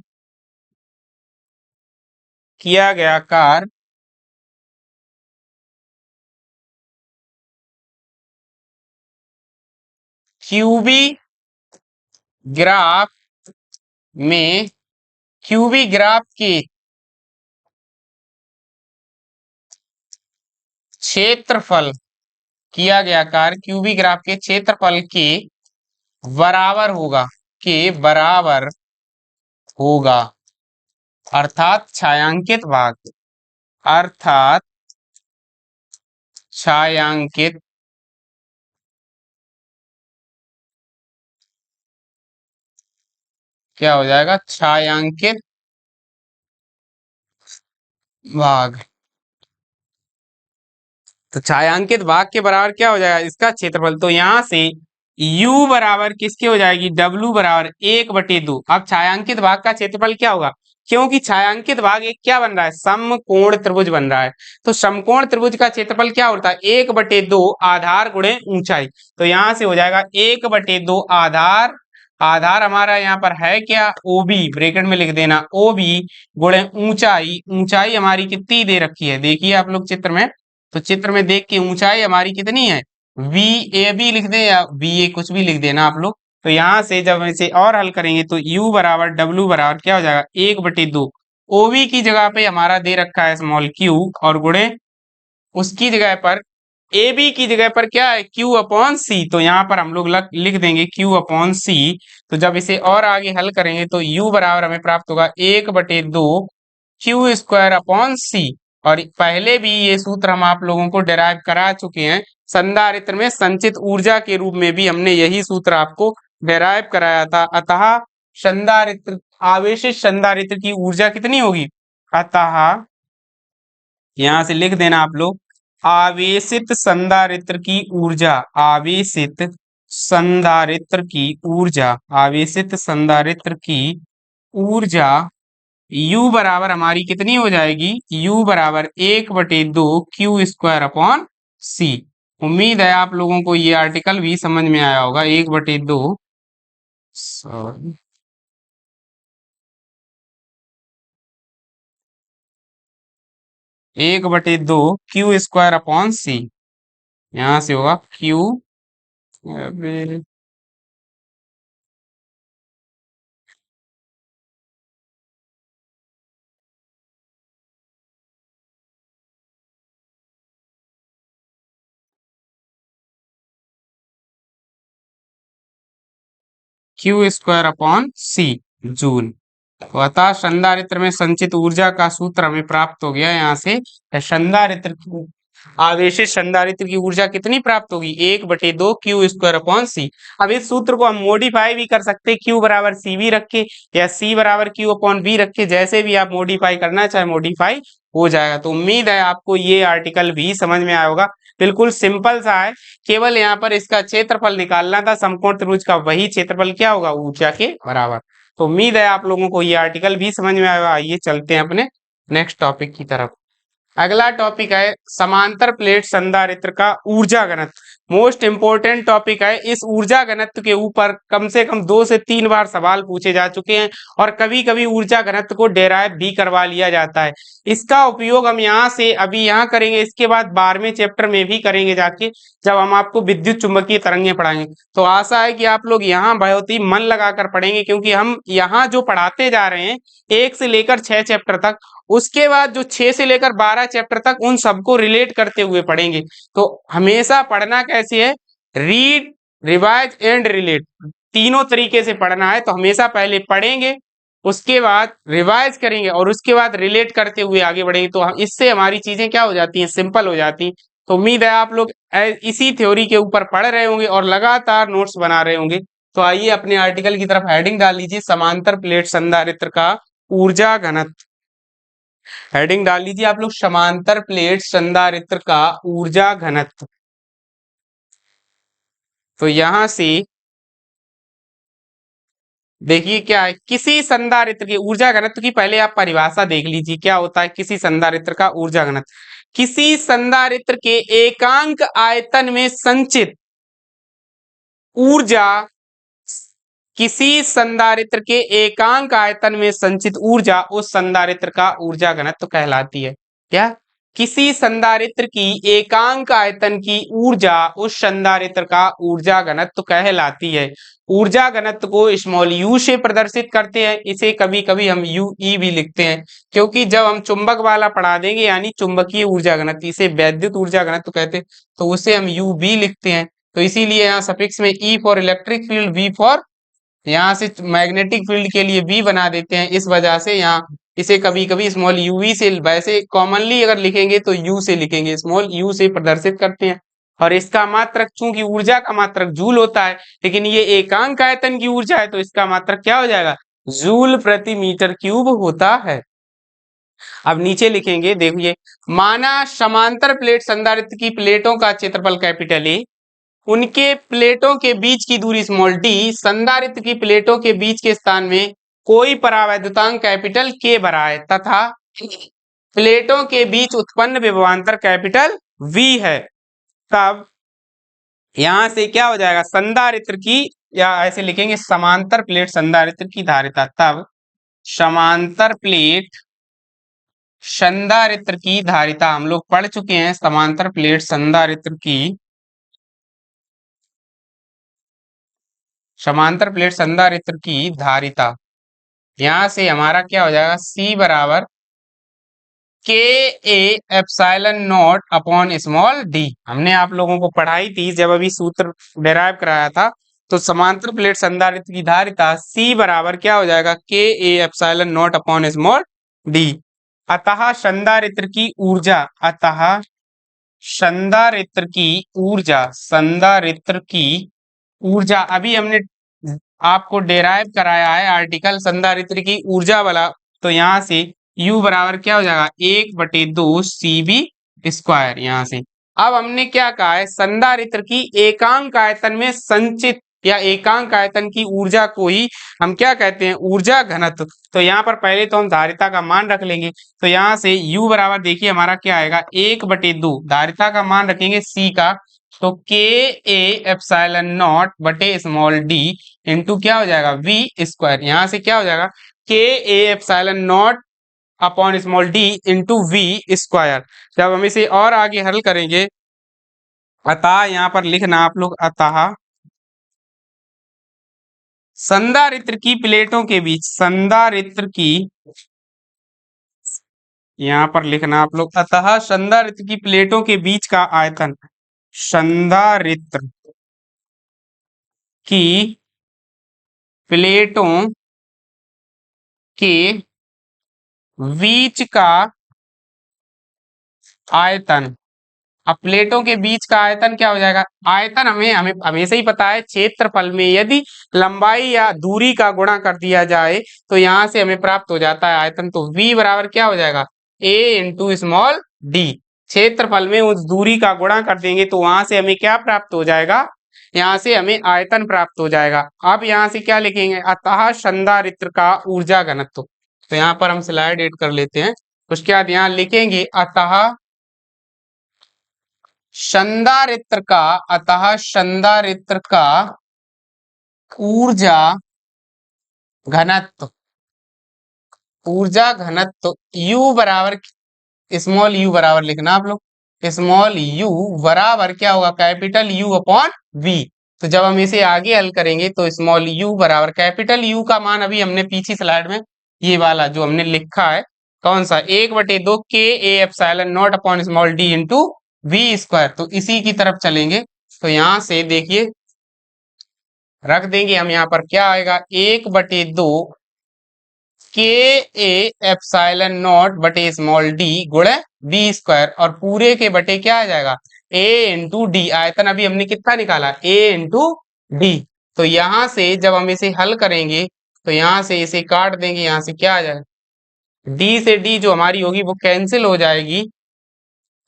क्यूबी ग्राफ में, क्यूबी ग्राफ के क्षेत्रफल, किया गया कार्य क्यूबी ग्राफ के क्षेत्रफल के बराबर होगा, अर्थात छायांकित भाग, अर्थात छायांकित क्या हो जाएगा, छायांकित भाग। तो छायांकित भाग के बराबर क्या हो जाएगा, इसका क्षेत्रफल। तो यहां से U बराबर किसके हो जाएगी, W बराबर 1/2। अब छायांकित भाग का क्षेत्रफल क्या होगा, क्योंकि छायांकित भाग एक क्या बन रहा है, समकोण त्रिभुज बन रहा है। तो समकोण त्रिभुज का क्षेत्रफल क्या होता है, 1/2 आधार गुणे ऊंचाई। तो यहां से हो जाएगा 1/2 आधार, आधार हमारा यहाँ पर है क्या, OB, ब्रैकेट में लिख देना OB गुणे ऊंचाई। ऊंचाई हमारी कितनी दे रखी है, देखिए आप लोग चित्र में, तो चित्र में देख के ऊंचाई हमारी कितनी है, VAB लिख दे या VA, कुछ भी लिख देना आप लोग। तो यहां से जब इसे और हल करेंगे तो U बराबर W बराबर क्या हो जाएगा, 1/2। OB की जगह पे हमारा दे रखा है स्मॉल Q, और गुणे उसकी जगह पर AB की जगह पर क्या है, Q अपॉन C। तो यहाँ पर हम लोग लिख देंगे Q अपॉन C। तो जब इसे और आगे हल करेंगे तो U बराबर हमें प्राप्त होगा 1/2 Q स्क्वायर अपॉन C। और पहले भी ये सूत्र हम आप लोगों को डिराइव करा चुके हैं, संधारित्र में संचित ऊर्जा के रूप में भी हमने यही सूत्र आपको डिराइव कराया था। अतः संधारित्र, आवेशित संधारित्र की ऊर्जा कितनी होगी, अतः यहां से लिख देना आप लोग, आवेशित संधारित्र की ऊर्जा, आवेशित संधारित्र की ऊर्जा, आवेशित संधारित्र की ऊर्जा U बराबर हमारी कितनी हो जाएगी? U बराबर 1/2 क्यू स्क्वायर अपॉन सी। उम्मीद है आप लोगों को ये आर्टिकल भी समझ में आया होगा। 1/2 सॉरी 1/2 क्यू स्क्वायर अपॉन सी। यहां से होगा क्यू, क्यू स्क्वायर अपॉन सी जूल। तो अतः संधारित्र में संचित ऊर्जा का सूत्र हमें प्राप्त हो गया यहाँ से। संधारित्र की आवेशित संधारित्र की ऊर्जा कितनी प्राप्त होगी? 1/2 क्यू स्क्वायर अपॉन सी। अब इस सूत्र को हम मॉडिफाई भी कर सकते हैं, क्यू बराबर सी भी रखे या सी बराबर क्यू अपॉन बी रखे, जैसे भी आप मॉडिफाई करना चाहे मॉडिफाई हो जाएगा। तो उम्मीद है आपको ये आर्टिकल भी समझ में आया होगा। बिल्कुल सिंपल सा है, केवल यहाँ पर इसका क्षेत्रफल निकालना था। समकोण त्रिभुज का वही क्षेत्रफल क्या होगा? ऊर्जा के बराबर। तो उम्मीद है आप लोगों को ये आर्टिकल भी समझ में आएगा। आइए चलते हैं अपने नेक्स्ट टॉपिक की तरफ। अगला टॉपिक है समांतर प्लेट संधारित्र का ऊर्जा घनत्व। मोस्ट इंपोर्टेंट टॉपिक है। इस ऊर्जा घनत्व के ऊपर कम से कम 2 से 3 बार सवाल पूछे जा चुके हैं और कभी कभी ऊर्जा घनत्व को डेराइव भी करवा लिया जाता है। इसका उपयोग हम यहाँ से अभी यहाँ करेंगे, इसके बाद 12वें चैप्टर में भी करेंगे जाके, जब हम आपको विद्युत चुंबकीय तरंगें पढ़ाएंगे। तो आशा है कि आप लोग यहाँ बहुत ही मन लगाकर पढ़ेंगे, क्योंकि हम यहाँ जो पढ़ाते जा रहे हैं 1 से लेकर 6 चैप्टर तक, उसके बाद जो 6 से लेकर 12 चैप्टर तक उन सबको रिलेट करते हुए पढ़ेंगे। तो हमेशा पढ़ना कैसे है? रीड, रिवाइज एंड रिलेट, तीनों तरीके से पढ़ना है। तो हमेशा पहले पढ़ेंगे, उसके बाद रिवाइज करेंगे और उसके बाद रिलेट करते हुए आगे बढ़ेंगे। तो इससे हमारी चीजें क्या हो जाती हैं? सिंपल हो जाती हैं। तो उम्मीद है आप लोग इसी थ्योरी के ऊपर पढ़ रहे होंगे और लगातार नोट्स बना रहे होंगे। तो आइए अपने आर्टिकल की तरफ हेडिंग डाल लीजिए, समांतर प्लेट संधारित्र का ऊर्जा घनत्व। हेडिंग डाल लीजिए आप लोग, समांतर प्लेट संधारित्र का ऊर्जा घनत्व। तो यहां से देखिए क्या है, किसी संधारित्र की ऊर्जा घनत्व की पहले आप परिभाषा देख लीजिए क्या होता है किसी संधारित्र का ऊर्जा घनत्व। किसी संधारित्र के एकांक आयतन में संचित ऊर्जा, किसी संधारित्र के एकांक आयतन में संचित ऊर्जा उस संधारित्र का ऊर्जा घनत्व कहलाती है। क्या? किसी संधारित्र की एकांक आयतन की ऊर्जा उस संधारित्र का ऊर्जा घनत्व कहलाती है। ऊर्जा घनत्व को स्मॉल यू से प्रदर्शित करते हैं, इसे कभी कभी हम यू ई भी लिखते हैं, क्योंकि जब हम चुंबक वाला पढ़ा देंगे यानी चुंबकीय ऊर्जा घनत्व, इसे वैद्युत ऊर्जा घनत्व कहते हैं, तो उसे हम यू बी लिखते हैं। तो इसीलिए यहाँ सफिक्स में E for electric field, V for यहाँ से मैग्नेटिक फील्ड के लिए बी बना देते हैं। इस वजह से यहाँ इसे कभी कभी स्मॉल यूवी से, वैसे कॉमनली अगर लिखेंगे तो यू से लिखेंगे, स्मॉल यू से प्रदर्शित करते हैं। और इसका मात्रक, चूंकि ऊर्जा का मात्रक जूल होता है, लेकिन ये एकांक आयतन की ऊर्जा है, तो इसका मात्रक क्या हो जाएगा? जूल प्रति मीटर क्यूब होता है। अब नीचे लिखेंगे, देखिए, माना समांतर प्लेट संधारित्र की प्लेटों का क्षेत्रफल कैपिटल ए, उनके प्लेटों के बीच की दूरी स्मॉल डी, संधारित्र की प्लेटों के बीच के स्थान में कोई परावैद्युतांक कैपिटल के बरा है तथा प्लेटों के बीच उत्पन्न विभवांतर कैपिटल वी है। तब यहां से क्या हो जाएगा? संधारित्र की, या ऐसे लिखेंगे समांतर प्लेट संधारित्र की धारिता। तब समांतर प्लेट संधारित्र की धारिता, हम लोग पढ़ चुके हैं समांतर प्लेट संधारित्र की, समांतर प्लेट संधारित्र की धारिता, यहां से हमारा क्या हो जाएगा? C बराबर के A epsilon not upon small D. हमने आप लोगों को पढ़ाई थी जब अभी सूत्र डेराइव कराया था, तो समांतर प्लेट संधारित्र की धारिता C बराबर क्या हो जाएगा? के A epsilon not upon small D. अतः संधारित्र की ऊर्जा, अतः संधारित्र की ऊर्जा, संधारित्र की ऊर्जा अभी हमने आपको डेराइव कराया है आर्टिकल संधारित्र की ऊर्जा वाला। तो यहाँ से U बराबर क्या हो जाएगा? 1/2 CV स्क्वायर। यहाँ से अब हमने क्या कहा है, संधारित्र की एकांक आयतन में संचित या एकांक आयतन की ऊर्जा को ही हम क्या कहते हैं, ऊर्जा घनत्व। तो यहाँ पर पहले तो हम धारिता का मान रख लेंगे। तो यहाँ से U बराबर देखिए हमारा क्या आएगा, 1/2 धारिता का मान रखेंगे C का, तो KA/0/d इंटू क्या हो जाएगा, V²। यहाँ से क्या हो जाएगा, KA/0 upon small d into V²। जब हम इसे और आगे हल करेंगे, अतः यहाँ पर लिखना आप लोग, अतः संधारित्र की प्लेटों के बीच, संधारित्र की, यहाँ पर लिखना आप लोग, अतः संधारित्र की प्लेटों के बीच का आयतन, संधारित्र की प्लेटों के बीच का आयतन। अब प्लेटों के बीच का आयतन क्या हो जाएगा, आयतन हमें हमें हमेशा ही पता है, क्षेत्रफल में यदि लंबाई या दूरी का गुणा कर दिया जाए तो यहां से हमें प्राप्त हो जाता है आयतन। तो V बराबर क्या हो जाएगा, A इंटू स्मॉल d। क्षेत्रफल में उस दूरी का गुणा कर देंगे तो वहां से हमें क्या प्राप्त हो जाएगा, यहाँ से हमें आयतन प्राप्त हो जाएगा। अब यहाँ से क्या लिखेंगे, अतः संधारित्र का ऊर्जा घनत्व। तो यहाँ पर हम स्लाइड एड कर लेते हैं। उसके बाद यहाँ लिखेंगे अतः संधारित्र का, अतः संधारित्र का ऊर्जा घनत्व, ऊर्जा घनत्व U बराबर, स्मॉल u बराबर लिखना आप लोग, स्मॉल u बराबर क्या होगा, कैपिटल U अपॉन V। तो जब हम इसे आगे हल करेंगे तो स्मॉल u बराबर, कैपिटल U का मान अभी हमने पीछे स्लाइड में ये वाला जो हमने लिखा है, कौन सा, 1/2 KA/0 upon small d into V²। तो इसी की तरफ चलेंगे। तो यहां से देखिए रख देंगे हम, यहाँ पर क्या आएगा, 1/2 KA/0 स्मॉल d गुणे V², और पूरे के बटे क्या आ जाएगा, A इंटू डी। आयतन अभी हमने कितना निकाला, A इंटू डी। तो यहां से जब हम इसे हल करेंगे तो यहां से इसे काट देंगे, यहां से क्या आ जाएगा, D से D जो हमारी होगी वो कैंसिल हो जाएगी।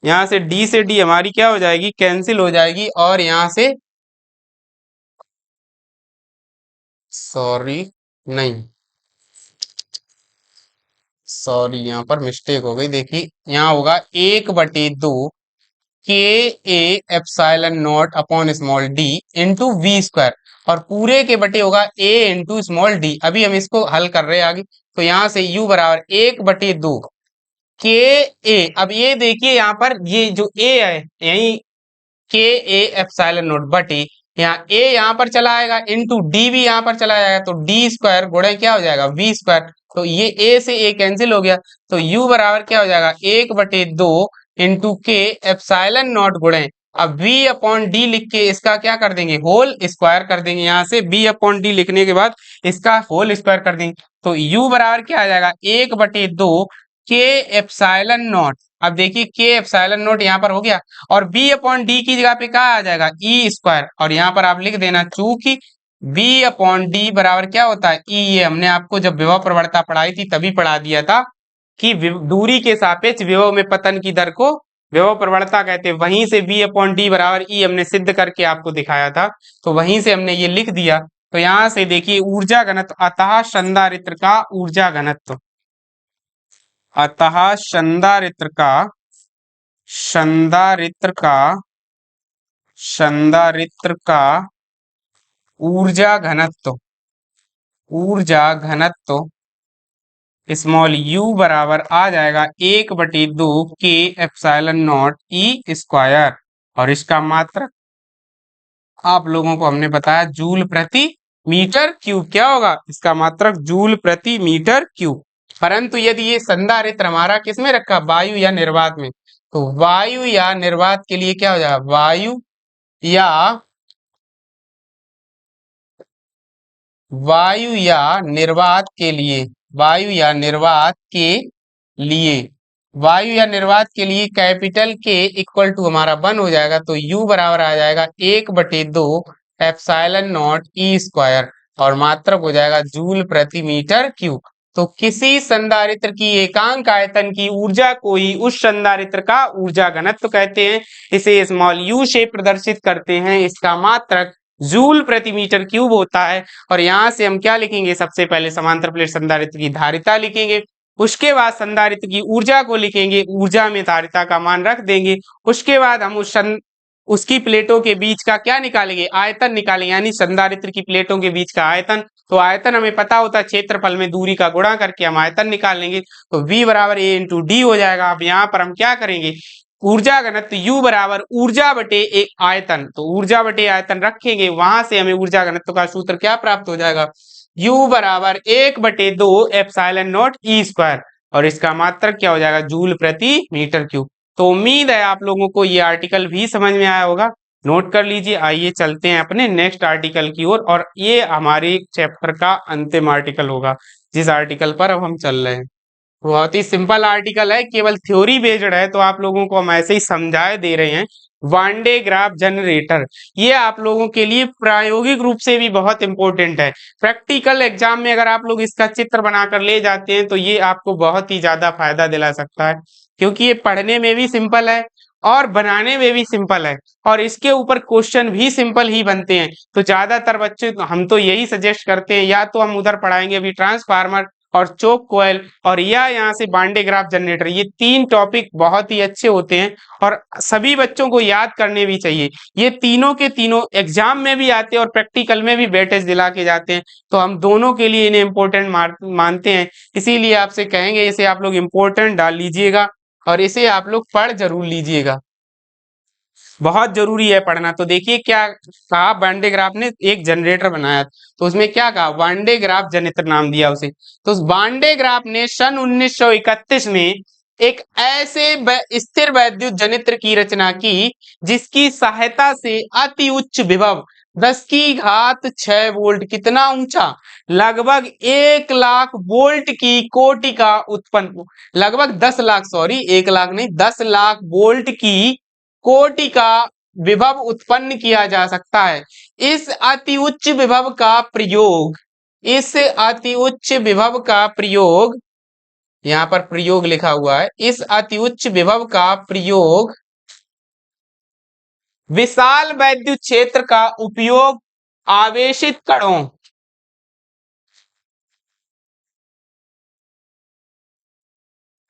यहाँ से D से D हमारी क्या हो जाएगी, कैंसिल हो जाएगी। और यहाँ से सॉरी नहीं, सॉरी यहाँ पर मिस्टेक हो गई। देखिए यहाँ होगा 1/2 KA/0 upon small d into V², और पूरे के बटे होगा A इंटू स्मॉल d। अभी हम इसको हल कर रहे हैं आगे। तो यहाँ से U बराबर 1/2 KA। अब ये देखिए यहाँ पर ये जो A है, यही KA/0 बटे यहाँ A यहाँ पर चला आएगा, इंटू D भी यहाँ पर चला जाएगा, तो D² गुणे क्या हो जाएगा, V²। तो ये A से A कैंसिल हो गया। तो U बराबर क्या हो जाएगा, 1/2 इंटू K/0 गुणे, अब V अपॉन D लिख के इसका क्या कर देंगे, होल स्क्वायर कर देंगे। यहाँ से B अपॉन D लिखने के बाद इसका होल स्क्वायर कर देंगे। तो U बराबर क्या आ जाएगा, 1/2 K/0। अब देखिए K/0 यहाँ पर हो गया, और B अपॉन D की जगह पे क्या आ जाएगा, E²। और यहाँ पर आप लिख देना, चूंकि B अपॉन D बराबर क्या होता है, E। ये हमने आपको जब विभव प्रवणता पढ़ाई थी तभी पढ़ा दिया था कि दूरी के सापेक्ष विभव में पतन की दर को विभव प्रवणता कहते हैं। वहीं से B अपॉन D बराबर E हमने सिद्ध करके आपको दिखाया था, तो वहीं से हमने ये लिख दिया। तो यहाँ से देखिए ऊर्जा घनत्व, अतः संधारित्र का ऊर्जा घनत्व, अतः संधारित्र का, संधारित्र का, संधारित्र का ऊर्जा घनत्व, ऊर्जा घनत्व स्मॉल u बराबर आ जाएगा 1/2 K/0 E²। और इसका मात्रक आप लोगों को हमने बताया जूल प्रति मीटर क्यूब। क्या होगा इसका मात्रक, जूल प्रति मीटर क्यूब। परंतु यदि ये संधारित्र हमारा किस में रखा, वायु या निर्वात में, तो वायु या निर्वात के लिए क्या हो जाएगा, वायु या, वायु या निर्वात के लिए, वायु या निर्वात के लिए, वायु या निर्वात के लिए कैपिटल K इक्वल टू हमारा 1 हो जाएगा। तो U बराबर आ जाएगा 1/2 ε0 E², और मात्रक हो जाएगा जूल प्रति मीटर क्यूब। तो किसी संधारित्र की एकांक आयतन की ऊर्जा को ही उस संधारित्र का ऊर्जा घनत्व कहते हैं। इसे स्मॉल यू से प्रदर्शित करते हैं। इसका मात्रक जूल प्रति मीटर क्यूब होता है। और यहाँ से हम क्या लिखेंगे, सबसे पहले समांतर प्लेट संधारित्र की धारिता लिखेंगे, उसके बाद संधारित्र की ऊर्जा को लिखेंगे, ऊर्जा में धारिता का मान रख देंगे, उसके बाद हम उसकी प्लेटों के बीच का क्या निकालेंगे, आयतन निकालेंगे, यानी संधारित्र की प्लेटों के बीच का आयतन। तो आयतन हमें पता होता है, क्षेत्रफल में दूरी का गुणा करके हम आयतन निकाल लेंगे। तो V बराबर A इंटू डी हो जाएगा। अब यहाँ पर हम क्या करेंगे, ऊर्जा घनत्व U बराबर ऊर्जा बटे एक आयतन, तो ऊर्जा बटे आयतन रखेंगे, वहां से हमें ऊर्जा घनत्व का सूत्र क्या प्राप्त हो जाएगा, U बराबर 1/2 एप्सिलॉन नॉट E स्क्वायर, और इसका मात्रक क्या हो जाएगा, जूल प्रति मीटर क्यूब। तो उम्मीद है आप लोगों को ये आर्टिकल भी समझ में आया होगा, नोट कर लीजिए। आइए चलते हैं अपने नेक्स्ट आर्टिकल की ओर, और ये हमारे चैप्टर का अंतिम आर्टिकल होगा, जिस आर्टिकल पर अब हम चल रहे हैं। बहुत ही सिंपल आर्टिकल है, केवल थ्योरी बेस्ड है, तो आप लोगों को हम ऐसे ही समझाए दे रहे हैं। वन डे ग्राफ जनरेटर, ये आप लोगों के लिए प्रायोगिक रूप से भी बहुत इंपॉर्टेंट है। प्रैक्टिकल एग्जाम में अगर आप लोग इसका चित्र बनाकर ले जाते हैं तो ये आपको बहुत ही ज्यादा फायदा दिला सकता है, क्योंकि ये पढ़ने में भी सिंपल है और बनाने में भी सिंपल है, और इसके ऊपर क्वेश्चन भी सिंपल ही बनते हैं। तो ज्यादातर बच्चे, हम तो यही सजेस्ट करते हैं, या तो हम उधर पढ़ाएंगे अभी ट्रांसफार्मर और चोक कोयल, और या यहाँ से बांडे ग्राफ जनरेटर, ये तीन टॉपिक बहुत ही अच्छे होते हैं और सभी बच्चों को याद करने भी चाहिए। ये तीनों के तीनों एग्जाम में भी आते हैं और प्रैक्टिकल में भी वेटेज दिला के जाते हैं, तो हम दोनों के लिए इन्हें इम्पोर्टेंट मानते हैं। इसीलिए आपसे कहेंगे इसे आप लोग इम्पोर्टेंट डाल लीजिएगा और इसे आप लोग पढ़ जरूर लीजिएगा, बहुत जरूरी है पढ़ना। तो देखिए क्या कहा, वांडे ग्राफ ने एक जनरेटर बनाया, तो उसमें क्या कहा, वांडे ग्राफ जनित्र नाम दिया उसे। तो उस वांडे ग्राफ ने सन 1931 में एक ऐसे स्थिर वैद्युत जनित्र की रचना की जिसकी सहायता से अति उच्च विभव 10⁶ वोल्ट, कितना ऊंचा, लगभग 1 लाख वोल्ट की कोटि का उत्पन्न, लगभग 10 लाख, सॉरी 1 लाख नहीं, 10 लाख वोल्ट की कोटि का विभव उत्पन्न किया जा सकता है। इस अति उच्च विभव का प्रयोग, इस अति उच्च विभव का प्रयोग, यहां पर प्रयोग लिखा हुआ है, इस अति उच्च विभव का प्रयोग विशाल वैद्युत क्षेत्र का उपयोग आवेशित कणों,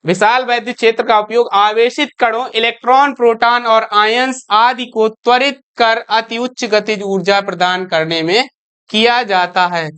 विशाल वैद्युत क्षेत्र का उपयोग आवेशित कणों, इलेक्ट्रॉन, प्रोटॉन और आयंस आदि को त्वरित कर अति उच्च गतिज ऊर्जा प्रदान करने में किया जाता है।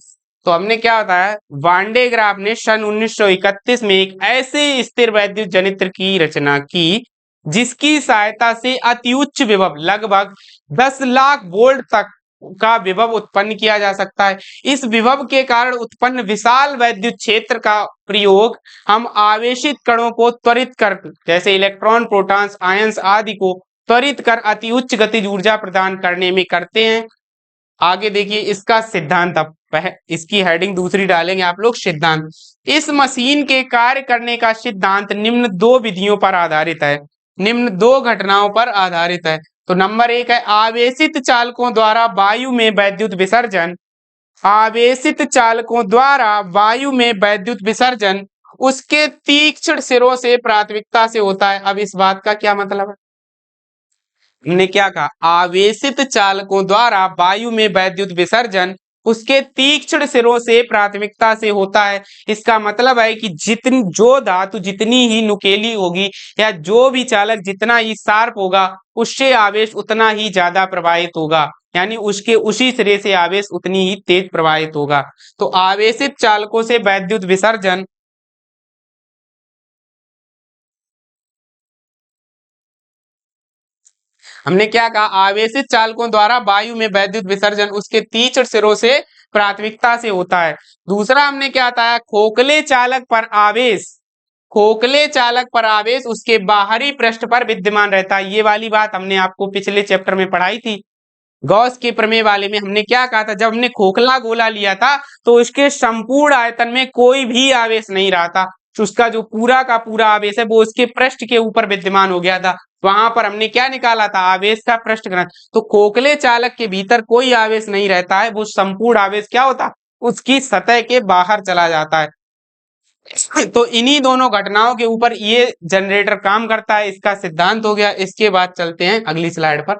तो हमने क्या बताया, वांडे ग्राफ ने सन 1931 में एक ऐसे स्थिर वैद्युत जनित्र की रचना की जिसकी सहायता से अति उच्च विभव, लगभग 10 लाख वोल्ट तक का विभव उत्पन्न किया जा सकता है। इस विभव के कारण उत्पन्न विशाल वैद्युत क्षेत्र का प्रयोग हम आवेशित कणों को त्वरित कर, जैसे इलेक्ट्रॉन, प्रोटॉन्स, आयंस आदि को त्वरित कर अति उच्च गतिज ऊर्जा प्रदान करने में करते हैं। आगे देखिए इसका सिद्धांत, अब इसकी हेडिंग दूसरी डालेंगे आप लोग, सिद्धांत। इस मशीन के कार्य करने का सिद्धांत निम्न दो विधियों पर आधारित है, निम्न दो घटनाओं पर आधारित है। तो नंबर 1 है आवेशित चालकों द्वारा वायु में वैद्युत विसर्जन, आवेशित चालकों द्वारा वायु में वैद्युत विसर्जन उसके तीक्ष्ण सिरों से प्राथमिकता से होता है। अब इस बात का क्या मतलब है, हमने क्या कहा, आवेशित चालकों द्वारा वायु में वैद्युत विसर्जन उसके तीक्ष्ण सिरों से प्राथमिकता से होता है। इसका मतलब है कि जितनी जो धातु जितनी ही नुकीली होगी या जो भी चालक जितना ही शार्प होगा उससे आवेश उतना ही ज्यादा प्रवाहित होगा, यानी उसके उसी सिरे से आवेश उतनी ही तेज प्रवाहित होगा। तो आवेशित चालकों से वैद्युत विसर्जन, हमने क्या कहा, आवेशित चालकों द्वारा वायु में वैद्युत विसर्जन उसके तीक्ष्ण सिरों से प्राथमिकता से होता है। दूसरा हमने क्या बताया, खोखले चालक पर आवेश, खोखले चालक पर आवेश उसके बाहरी पृष्ठ पर विद्यमान रहता है। ये वाली बात हमने आपको पिछले चैप्टर में पढ़ाई थी, गॉस के प्रमेय वाले में। हमने क्या कहा था, जब हमने खोखला गोला लिया था तो उसके संपूर्ण आयतन में कोई भी आवेश नहीं रहा था, उसका जो पूरा का पूरा आवेश है वो उसके पृष्ठ के ऊपर विद्यमान हो गया था। वहां पर हमने क्या निकाला था, आवेश का पृष्ठ घनत्व। तो खोखले चालक के भीतर कोई आवेश नहीं रहता है, वो संपूर्ण आवेश क्या होता, उसकी सतह के बाहर चला जाता है। तो इन्हीं दोनों घटनाओं के ऊपर ये जनरेटर काम करता है, इसका सिद्धांत हो गया। इसके बाद चलते हैं अगली स्लाइड पर।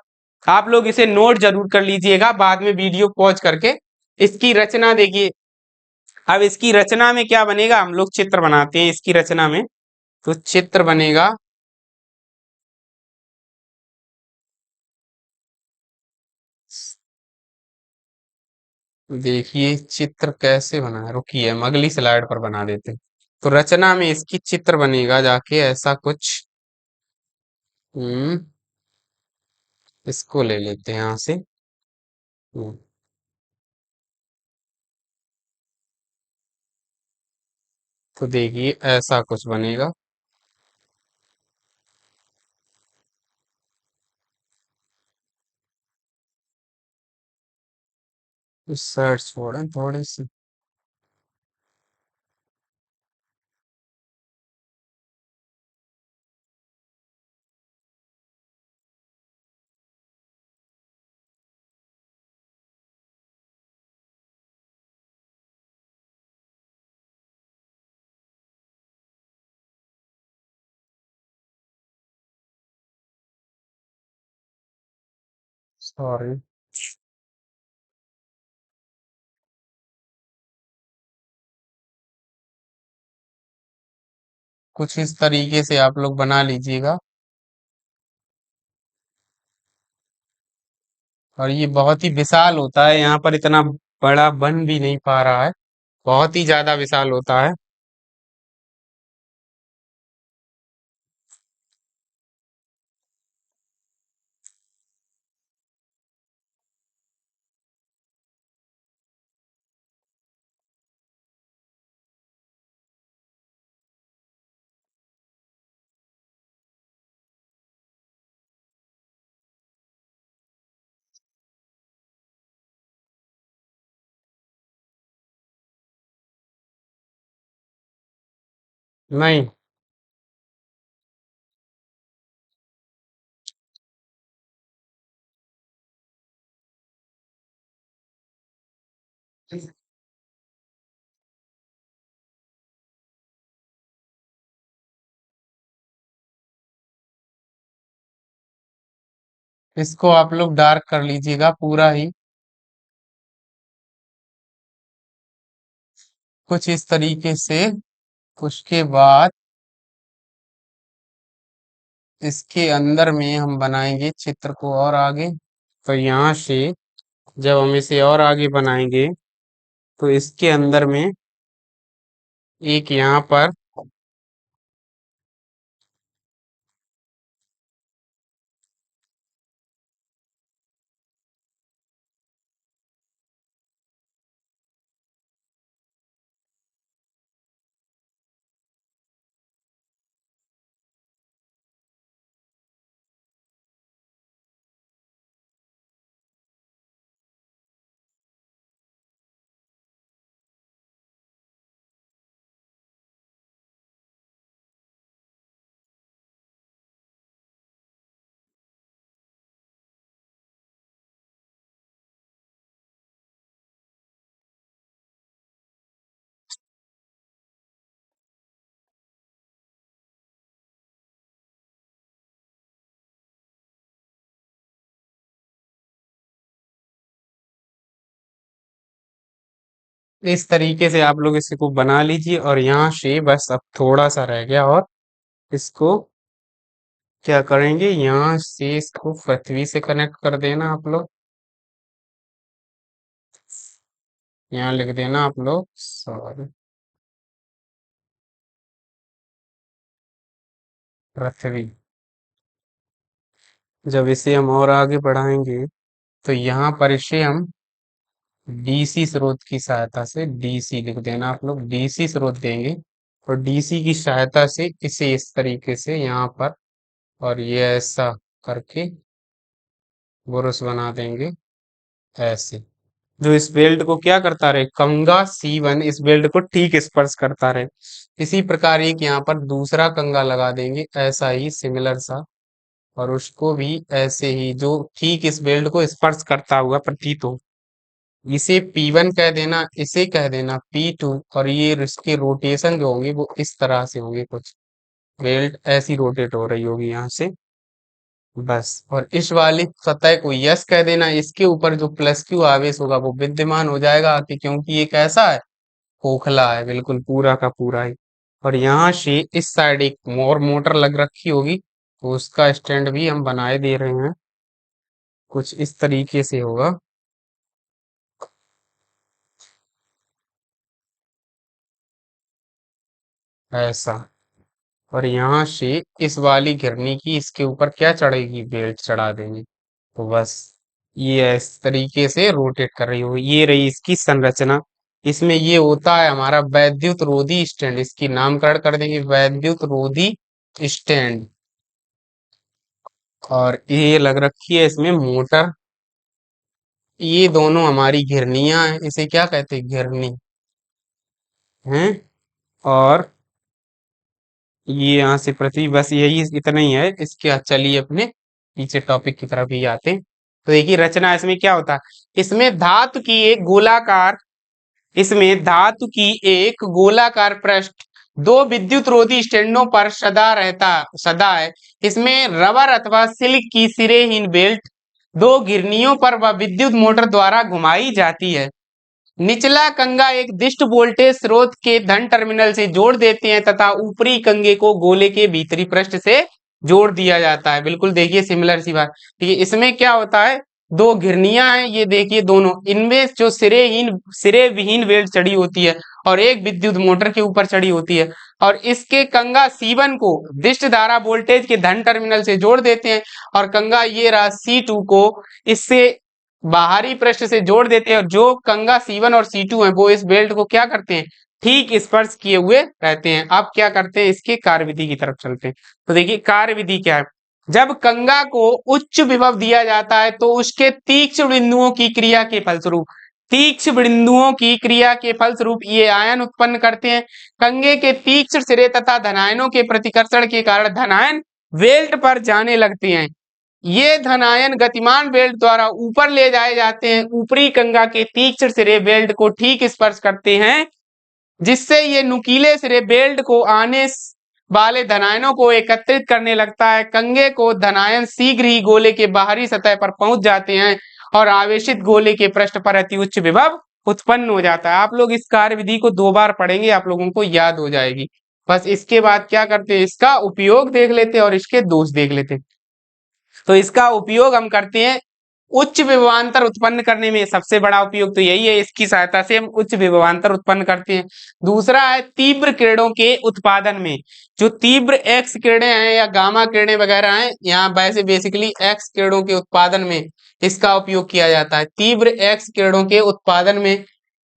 आप लोग इसे नोट जरूर कर लीजिएगा, बाद में वीडियो पॉज करके इसकी रचना देखिए। अब इसकी रचना में क्या बनेगा, हम लोग चित्र बनाते हैं इसकी रचना में। तो चित्र बनेगा, देखिए चित्र कैसे बना है, रुकिए हम अगली स्लाइड पर बना देते हैं। तो रचना में इसकी चित्र बनेगा जाके ऐसा कुछ। हम्म इसको ले लेते हैं यहाँ से। हम्म, तो देखिए ऐसा कुछ बनेगा। सर्च छोड़ें थोड़ी सी। सॉरी। कुछ इस तरीके से आप लोग बना लीजिएगा। और ये बहुत ही विशाल होता है, यहाँ पर इतना बड़ा बन भी नहीं पा रहा है, बहुत ही ज्यादा विशाल होता है। नहीं, इसको आप लोग डार्क कर लीजिएगा पूरा ही, कुछ इस तरीके से। उसके बाद इसके अंदर में हम बनाएंगे चित्र को और आगे। तो यहाँ से जब हम इसे और आगे बनाएंगे, तो इसके अंदर में एक यहाँ पर इस तरीके से आप लोग इसको बना लीजिए। और यहाँ से बस अब थोड़ा सा रह गया, और इसको क्या करेंगे, यहाँ से इसको पृथ्वी से कनेक्ट कर देना आप लोग। यहाँ लिख देना आप लोग, सॉरी, पृथ्वी। जब इसे हम और आगे बढ़ाएंगे, तो यहाँ पर इसे हम डीसी स्रोत की सहायता से, डीसी लिख देना आप लोग, डीसी स्रोत देंगे। और डीसी की सहायता से इसे इस तरीके से यहाँ पर, और ये ऐसा करके बुरुश बना देंगे ऐसे, जो इस बेल्ट को क्या करता रहे, कंगा C1 इस बेल्ट को ठीक स्पर्श करता रहे। इसी प्रकार एक यहाँ पर दूसरा कंगा लगा देंगे ऐसा ही सिमिलर सा, और उसको भी ऐसे ही, जो ठीक इस बेल्ट को स्पर्श करता हुआ प्रतीत हो। इसे P1 कह देना, इसे कह देना P2, और ये इसके रोटेशन जो होंगे वो इस तरह से होंगे, कुछ बेल्ट ऐसी रोटेट हो रही होगी यहाँ से, बस। और इस वाली सतह को यस कह देना, इसके ऊपर जो प्लस क्यू आवेश होगा वो विद्यमान हो जाएगा, क्योंकि ये कैसा है, खोखला है बिल्कुल पूरा का पूरा ही। और यहाँ से इस साइड एक मोर मोटर लग रखी होगी, तो उसका स्टैंड भी हम बनाए दे रहे हैं, कुछ इस तरीके से होगा, ऐसा। और यहाँ से इस वाली घिरनी की इसके ऊपर क्या चढ़ेगी, बेल्ट चढ़ा देंगे, तो बस ये इस तरीके से रोटेट कर रही होगी। ये रही इसकी संरचना। इसमें ये होता है हमारा वैद्युत रोधी स्टैंड, इसकी नामकरण कर देंगे वैद्युत रोधी स्टैंड। और ये लग रखी है इसमें मोटर। ये दोनों हमारी घिरनियां हैं, इसे क्या कहते हैं, घिरनी हैं। और ये यहाँ से पृथ्वी, बस यही इतना ही है इसके। चलिए अपने पीछे टॉपिक की तरफ ही आते हैं। तो देखिए रचना इसमें क्या होता है, इसमें धातु की एक गोलाकार, इसमें धातु की एक गोलाकार पृष्ठ दो विद्युत रोधी स्टैंडों पर सदा है। इसमें रबर अथवा सिल्क की सिरेहीन बेल्ट दो घिरनियों पर व विद्युत मोटर द्वारा घुमाई जाती है। निचला कंगा एक दिष्ट वोल्टेज स्रोत के धन टर्मिनल से जोड़ देते हैं तथा ऊपरी कंगे को गोले के भीतरी पृष्ठ से जोड़ दिया जाता है। बिल्कुल देखिए सिमिलर सी बात। ठीक है, इसमें क्या होता है, दो घिरनियां हैं, ये देखिए दोनों, इनमें जो सिरे विहीन बेल्ट चढ़ी होती है और एक विद्युत मोटर के ऊपर चढ़ी होती है, और इसके कंगा C1 को दिष्ट धारा वोल्टेज के धन टर्मिनल से जोड़ देते हैं, और कंगा ये रहा C2 को इससे बाहरी पृष्ठ से जोड़ देते हैं। और जो कंगा C1 और C2 है वो इस बेल्ट को क्या करते हैं, ठीक स्पर्श किए हुए रहते हैं। अब क्या करते हैं, इसके कार्यविधि की तरफ चलते हैं। तो देखिए कार्यविधि क्या है, जब कंगा को उच्च विभव दिया जाता है तो उसके तीक्ष्ण बिंदुओं की क्रिया के फलस्वरूप, ये आयन उत्पन्न करते हैं। कंगे के तीक्ष्ण सिरे तथा धनायनों के प्रतिकर्षण के कारण धनायन बेल्ट पर जाने लगते हैं। ये धनायन गतिमान बेल्ट द्वारा ऊपर ले जाए जाते हैं। ऊपरी कंगा के तीक्ष्ण सिरे बेल्ट को ठीक स्पर्श करते हैं, जिससे ये नुकीले सिरे बेल्ट को आने वाले धनायनों को एकत्रित करने लगता है। कंगे को धनायन शीघ्र ही गोले के बाहरी सतह पर पहुंच जाते हैं और आवेशित गोले के पृष्ठ पर अति उच्च विभव उत्पन्न हो जाता है। आप लोग इस कार्य विधि को 2 बार पढ़ेंगे, आप लोगों को याद हो जाएगी। बस इसके बाद क्या करते हैं, इसका उपयोग देख लेते हैं और इसके दोष देख लेते हैं। तो इसका उपयोग हम करते हैं उच्च विभवांतर उत्पन्न करने में। सबसे बड़ा उपयोग तो यही है, इसकी सहायता से हम उच्च विभवांतर उत्पन्न करते हैं। दूसरा है तीव्र किरणों के उत्पादन में। जो तीव्र एक्स किरणें हैं या गामा किरणें वगैरह हैं, यहाँ वैसे बेसिकली एक्स किरणों के उत्पादन में इसका उपयोग किया जाता है, तीव्र एक्स किरणों के उत्पादन में।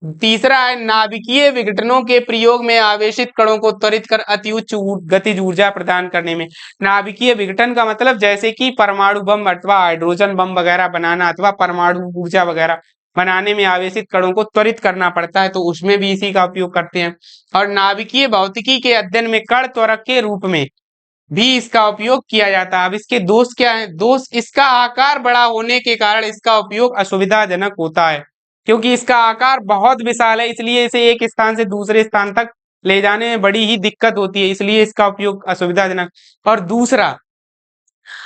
तीसरा है नाभिकीय विघटनों के प्रयोग में आवेशित कणों को त्वरित कर अति उच्च गतिज ऊर्जा प्रदान करने में। नाभिकीय विघटन का मतलब जैसे कि परमाणु बम अथवा हाइड्रोजन बम वगैरह बनाना अथवा परमाणु ऊर्जा वगैरह बनाने में आवेशित कणों को त्वरित करना पड़ता है, तो उसमें भी इसी का उपयोग करते हैं। और नाभिकीय भौतिकी के अध्ययन में कण त्वरक के रूप में भी इसका उपयोग किया जाता है। अब इसके दोष क्या है, दोष इसका आकार बड़ा होने के कारण इसका उपयोग असुविधाजनक होता है, क्योंकि इसका आकार बहुत विशाल है, इसलिए इसे एक स्थान से दूसरे स्थान तक ले जाने में बड़ी ही दिक्कत होती है, इसलिए इसका उपयोग असुविधाजनक। और दूसरा,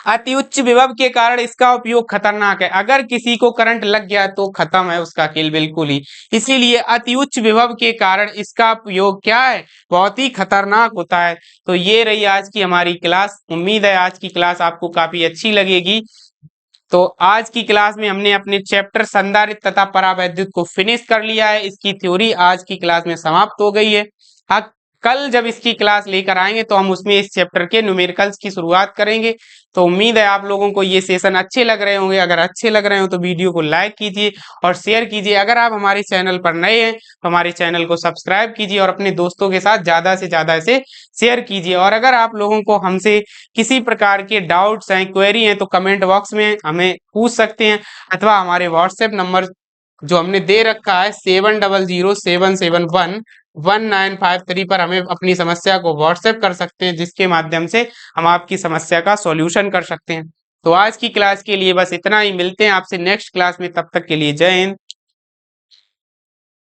अति उच्च विभव के कारण इसका उपयोग खतरनाक है। अगर किसी को करंट लग गया तो खत्म है उसका खेल बिल्कुल ही। इसीलिए अति उच्च विभव के कारण इसका उपयोग क्या है, बहुत ही खतरनाक होता है। तो ये रही आज की हमारी क्लास। उम्मीद है आज की क्लास आपको काफी अच्छी लगेगी। तो आज की क्लास में हमने अपने चैप्टर संधारित्र तथा परावैद्युत को फिनिश कर लिया है। इसकी थ्योरी आज की क्लास में समाप्त हो गई है। कल जब इसकी क्लास लेकर आएंगे तो हम उसमें इस चैप्टर के न्यूमेरिकल्स की शुरुआत करेंगे। तो उम्मीद है आप लोगों को ये सेशन अच्छे लग रहे होंगे। अगर अच्छे लग रहे हो तो वीडियो को लाइक कीजिए और शेयर कीजिए। अगर आप हमारे चैनल पर नए हैं तो हमारे चैनल को सब्सक्राइब कीजिए और अपने दोस्तों के साथ ज्यादा से ज्यादा इसे शेयर कीजिए। और अगर आप लोगों को हमसे किसी प्रकार के डाउट्स हैं, क्वेरी हैं, तो कमेंट बॉक्स में हमें पूछ सकते हैं, अथवा हमारे व्हाट्सएप नंबर जो हमने दे रखा है 7007711953 पर हमें अपनी समस्या को व्हाट्सएप कर सकते हैं, जिसके माध्यम से हम आपकी समस्या का सॉल्यूशन कर सकते हैं। तो आज की क्लास के लिए बस इतना ही। मिलते हैं आपसे नेक्स्ट क्लास में, तब तक के लिए जय हिंद।